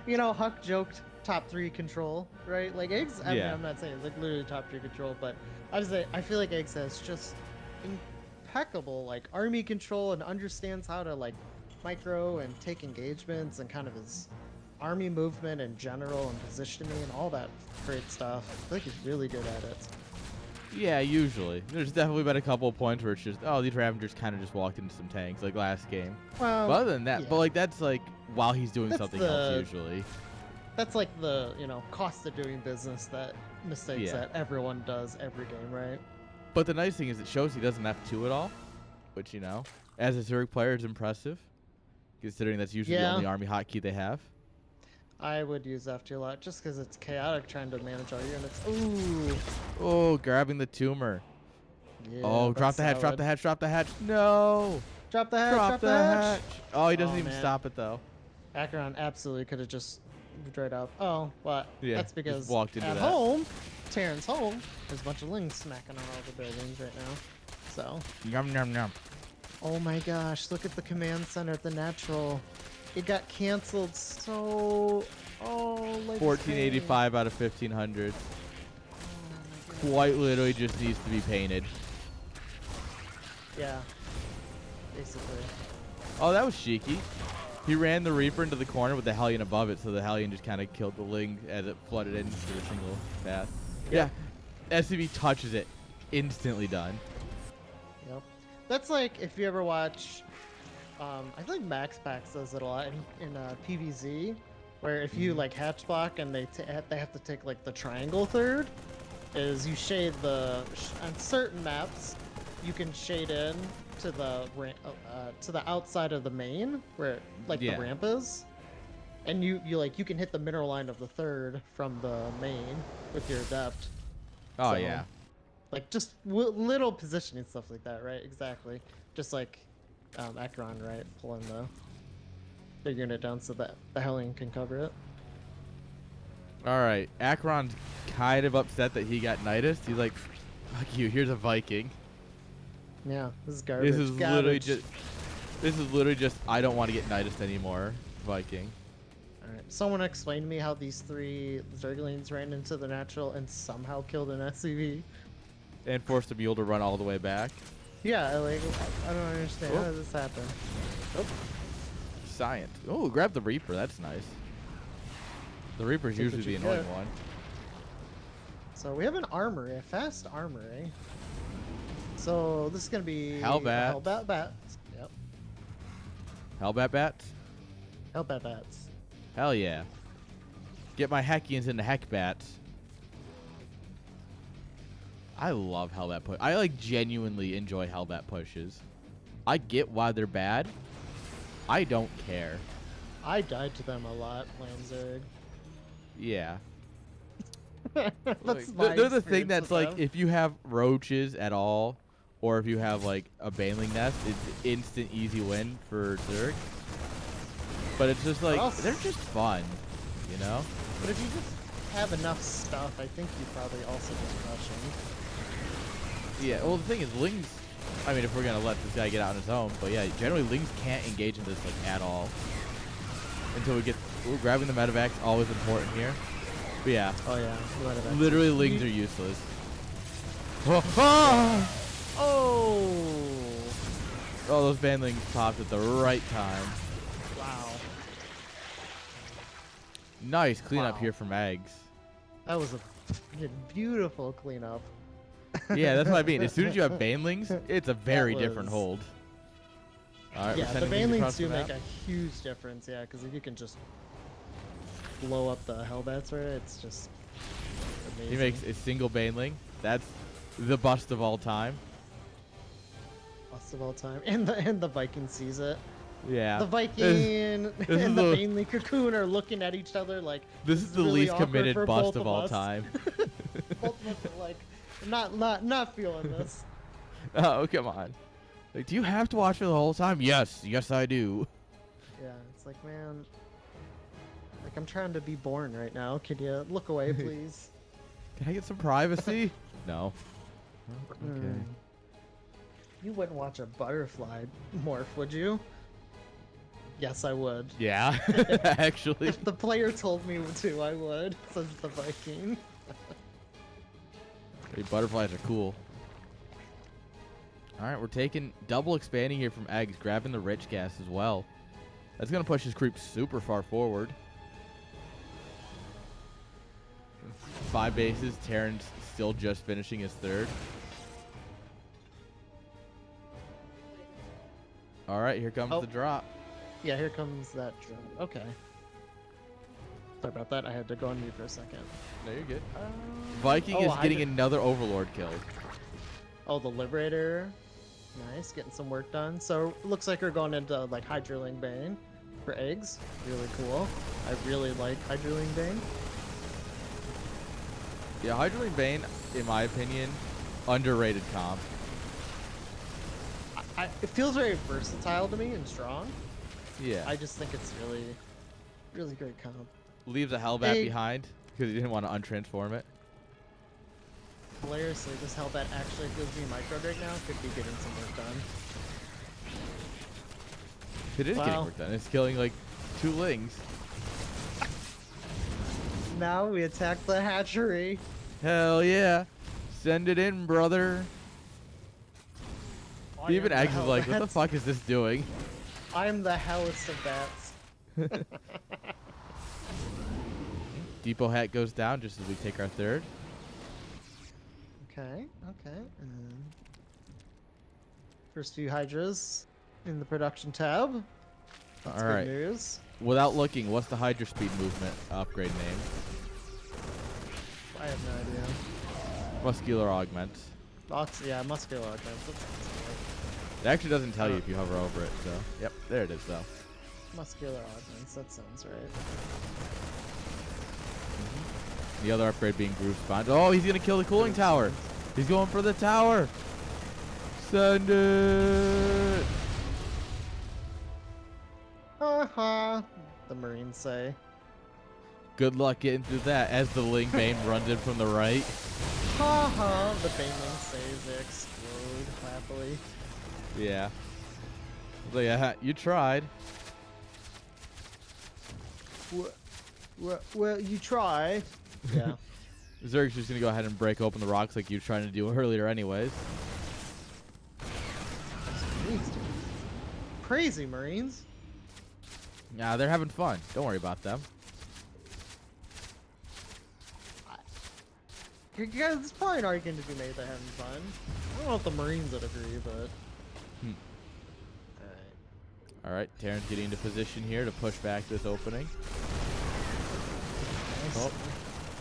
you know, Huck joked top 3 control, right? Like Eggz, I mean, I'm not saying it's like literally top 3 control, but I feel like Eggz has just impeccable like army control and understands how to like micro and take engagements and kind of his army movement in general and positioning and all that great stuff. I feel like he's really good at it. Yeah, usually. There's definitely been a couple of points where it's just, oh, these Ravengers kind of just walked into some tanks, like last game. Well, but other than that, yeah. but like that's like while he's doing something else usually. That's like the, you know, cost of doing business, that mistakes that everyone does every game, right? But the nice thing is it shows he doesn't have to at all, which, you know, as a Zurich player is impressive, considering that's usually the only army hotkey they have. I would use FT a lot just because it's chaotic trying to manage all your units. Ooh. Oh, grabbing the tumor. Yeah, oh, drop the hatch, drop the hatch, drop the hatch. No. Drop the hatch, drop the hatch. Oh, he doesn't even stop it, though. Aqueron absolutely could have just moved right up. Oh, but that's because walked into at home, Terran's home, there's a bunch of lings smacking on all the buildings right now. So. Yum, yum, yum. Oh my gosh, look at the command center at the natural. It got canceled so... Oh, like 1485 out of 1500. Quite literally just needs to be painted. Yeah. Basically. Oh, that was cheeky. He ran the Reaper into the corner with the Hellion above it, so the Hellion just kind of killed the Ling as it flooded into the single path. Yeah. SCV touches it. Instantly done. Yep. That's like if you ever watch... I think Max Pax does it a lot in PvZ, where if you like hatch block and they have to take like the triangle third, is you shade on certain maps, you can shade in to the outside of the main where like the ramp is, and you can hit the mineral line of the third from the main with your adept. Oh so, yeah. Like just little positioning stuff like that, right? Exactly. Just like. Aqueron, right? Pulling the big unit down so that the Hellion can cover it. Alright, Aqueron's kind of upset that he got Nidus. He's like, fuck you, here's a Viking. Yeah, this is garbage. This is literally just I don't want to get Nidus anymore, Viking. Alright, someone explain to me how these 3 Zerglings ran into the natural and somehow killed an SCV. And forced a mule to run all the way back. Yeah, like I don't understand. Oh. How does this happen? Oh. Science. Oh, grab the Reaper. That's nice. The Reaper's Take what usually you the annoying get. one. So we have an armory, a fast armory. So this is gonna be Hellbat. Hellbat bats. Yep. Hellbat bats. Hellbat bats. Hell yeah. Get my Heckians into Heck bats. I love Hellbat push. I like genuinely enjoy Hellbat pushes. I get why they're bad. I don't care. I died to them a lot playing Zerg. Yeah. That's Like, they're the thing experience that's with like, them. if you have roaches at all, or if you have like a baneling nest, it's instant easy win for Zerg. But it's just like, else? they're just fun, you know? But if you just have enough stuff, I think you probably also just rush them. Yeah, well the thing is, Lings, I mean if we're gonna let this guy get out on his own, but yeah, generally Lings can't engage in this like at all. Until we get, grabbing the medevacs, always important here. But yeah, Oh yeah, literally Lings are useless. Oh, Oh! those banelings popped at the right time. Wow. Nice cleanup Wow. here from Eggz. That was a freaking beautiful cleanup. Yeah, that's what I mean. As soon as you have banelings, it's a very different was- hold. All right, Yeah, we're the sending Lings across banelings the do make map. a huge difference, yeah, because if you can just blow up the Hellbats right, it's just amazing. He makes a single baneling. That's the bust of all time. Best of all time. And the Viking sees it. Yeah. The Viking is and the the- Baneley Cocoon are looking at each other like This is the really least awkward committed for bust both of all us. time. Both of us are like not feeling this. Oh, come on. Like, do you have to watch it the whole time? Yes, yes I do. Yeah, it's like, man, like I'm trying to be born right now. Could you look away, please? Can I get some privacy? No. Okay. Mm. You wouldn't watch a butterfly morph, would you? Yes, I would. Yeah, actually. If the player told me to, I would, says the Viking. Hey, butterflies are cool. All right, we're taking double expanding here from Eggz, grabbing the rich gas as well. That's going to push his creep super far forward. 5 bases. Terran's still just finishing his third. All right, here comes Oh. the drop. Yeah, here comes that drum. Okay. Sorry about that. I had to go on mute for a second. No, you're good. Viking is getting another Overlord kill. Oh, the Liberator. Nice, getting some work done. So looks like we're going into like Hydraling Bane for Eggz. Really cool. I really like Hydraling Bane. Yeah, Hydraling Bane, in my opinion, underrated comp. It feels very versatile to me and strong. Yeah. I just think it's really, really great comp. Leaves a Hellbat Hey. behind because he didn't want to untransform it. Hilariously, this Hellbat actually feels me microed right now. Could be getting some work done. It is getting Wow. work done. It's killing like 2 Lings. Now we attack the hatchery. Hell yeah. Send it in, brother. Even I am Eggz the is like, what the Hellbats. fuck is this doing? I am the hellest of bats. Depot hat goes down just as we take our third. Okay, okay. First few Hydras in the production tab. That's All good right. news. Without looking, what's the Hydra Speed movement upgrade name? I have no idea. Muscular Augment. Yeah, muscular augments. That sounds It actually doesn't tell you if you hover over it, so. Yep, there it is, though. right. Muscular augments. That sounds right. The other upgrade being Groove Sponge. Oh, he's going to kill the cooling tower. He's going for the tower. Send it. The Marines say. Good luck getting through that as the Ling Bane runs in from the right. Ha. The Baneling says they explode happily. Yeah. So yeah, you tried. Well, you try. Yeah. Zerg's just going to go ahead and break open the rocks like you were trying to do earlier anyways. crazy, Marines. Yeah, they're having fun. Don't worry about them. You guys, there's probably an argument to be made they're having fun. I don't know if the Marines would agree, but. Alright. All right, Terran's getting into position here to push back this opening. Nice. Oh,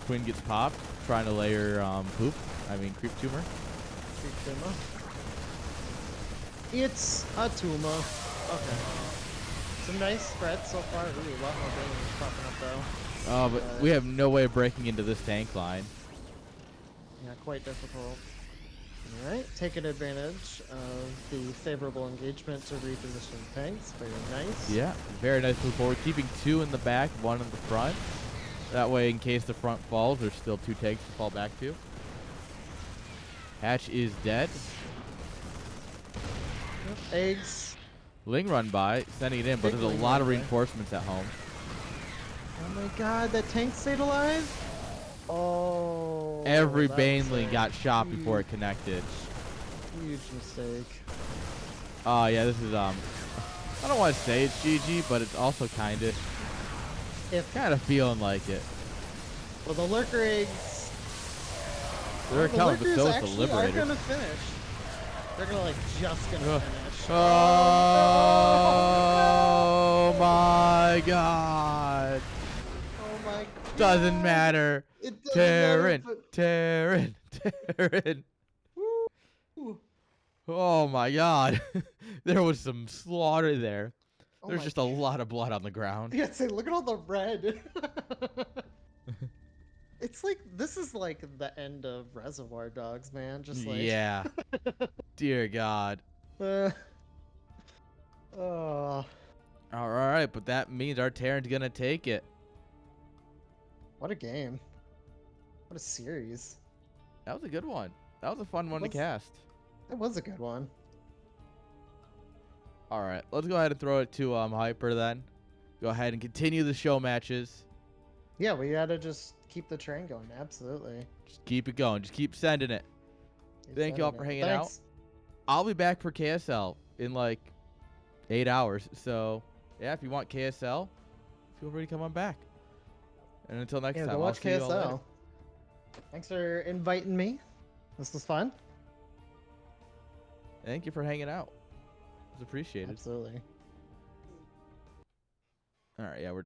Quinn gets popped, trying to layer creep tumor. Creep tumor. It's a tumor. Okay. Some nice spreads so far. Ooh, a lot more damage popping up though. Oh, but we have no way of breaking into this tank line. Yeah, quite difficult. Alright, taking advantage of the favorable engagement to reposition tanks. Very nice. Yeah, very nice move forward. Keeping 2 in the back, 1 in the front. That way, in case the front falls, there's still 2 tanks to fall back to. Hatch is dead. Eggz. Ling run by, sending it in, but Big there's a Ling lot of run by. reinforcements at home. Oh my god, that tank stayed alive? Oh. Every that was Baneling a got shot before it huge- connected. Huge mistake. Oh, yeah, this is, I don't want to say it's GG, but it's also kind of feeling like it. Well, the lurker eggs. They're the coming, but lurkers so is the actually are Liberator. gonna finish. They're gonna like just gonna Ugh. finish. Oh my god. Oh my god. Doesn't matter. It doesn't matter. Terran. Woo. Oh my god. There was some slaughter there. Oh There's my just a lot of blood on the ground. Yeah, say, look at all the red. It's like, this is like the end of Reservoir Dogs, man. Just like. Yeah. Dear god. Oh. All right, but that means our Terran's gonna take it. What a game. What a series. That was a good one. That was a fun one to cast. That was a good one. All right, let's go ahead and throw it to Hyper then. Go ahead and continue the show matches. Yeah, we gotta just keep the train going. Absolutely. Just keep it going. Just keep sending it. Keep Thank you all sending for it. hanging out. Thanks. I'll be back for KSL in like 8 hours. So, yeah, if you want KSL, feel free to come on back. And until next Yeah, time, go I'll watch see you all later. KSL. Thanks for inviting me. This was fun. Thank you for hanging out. It's appreciated. Absolutely. All right, yeah, we're